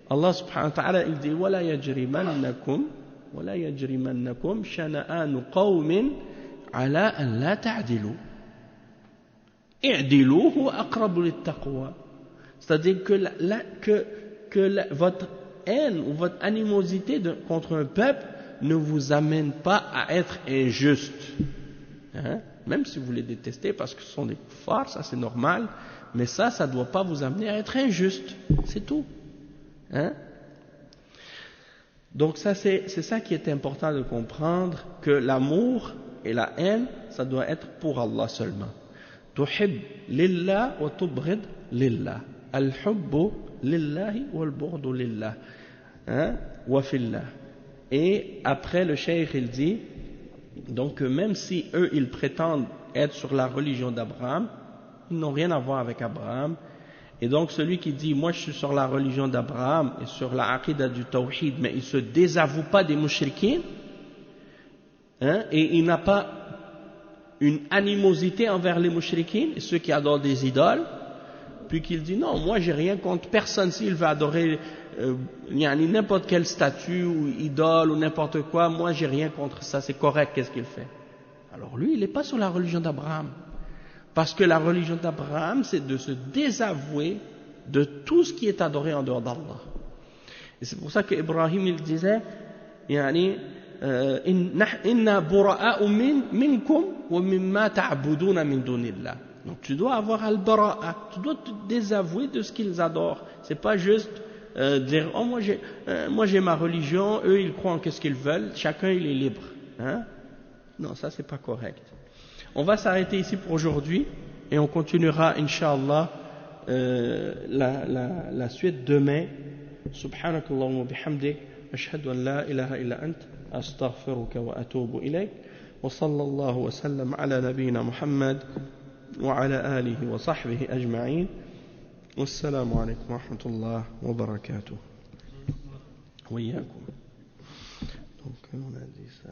Allah subhanahu wa ta'ala, il dit وَلَا يَجْرِمَنَّكُمْ شَنَآنُ قَوْمٍ عَلَىٰ أَنْ لَا تَعْدِلُوا اعْدِلُوا هُوَ أَقْرَبُ لِلتَّقْوَى. C'est-à-dire que votre haine ou votre animosité contre un peuple ne vous amène pas à être injuste. Hein? Même si vous les détestez parce que ce sont des kuffars, ça c'est normal, mais ça ne doit pas vous amener à être injuste. C'est tout. Hein? Donc ça c'est ça qui est important de comprendre, que l'amour et la haine, ça doit être pour Allah seulement. Tuhib lillah wa tubghid lillah. Al-hubbu lillahi wal-bughdu lillah. Wa fillah. Et après le cheikh il dit, donc même si eux ils prétendent être sur la religion d'Abraham, ils n'ont rien à voir avec Abraham. Et donc celui qui dit moi je suis sur la religion d'Abraham et sur la aqidah du tawhid, mais il se désavoue pas des mushrikines, et il n'a pas une animosité envers les mushrikines et ceux qui adorent des idoles, puis qu'il dit non, moi j'ai rien contre personne, s'il veut adorer n'importe quelle statue ou idole ou n'importe quoi, moi j'ai rien contre ça, c'est correct, qu'est-ce qu'il fait? Alors lui il n'est pas sur la religion d'Abraham, parce que la religion d'Abraham c'est de se désavouer de tout ce qui est adoré en dehors d'Allah. Et c'est pour ça qu'Ibrahim il disait inna bura'a'u minkum wa mimma ta'buduna min dunillah. Donc tu dois avoir al-bara'a, tu dois te désavouer de ce qu'ils adorent. C'est pas juste dire oh moi j'ai ma religion, eux ils croient en qu'est-ce qu'ils veulent, chacun il est libre. Non, ça c'est pas correct. On va s'arrêter ici pour aujourd'hui et on continuera Inch'Allah la suite demain. Subhanakallahumma bihamdik, ashhadu an la ilaha illa ant, astaghfiruka wa atubu ilayk, wa sallallahu wa sallam ala nabiyyina Muhammad wa ala alihi wa sahbihi ajma'in. Wassalamu alaykum wa rahmatullah wa barakatuh. Wa iyyakum. Donc on a dit ça.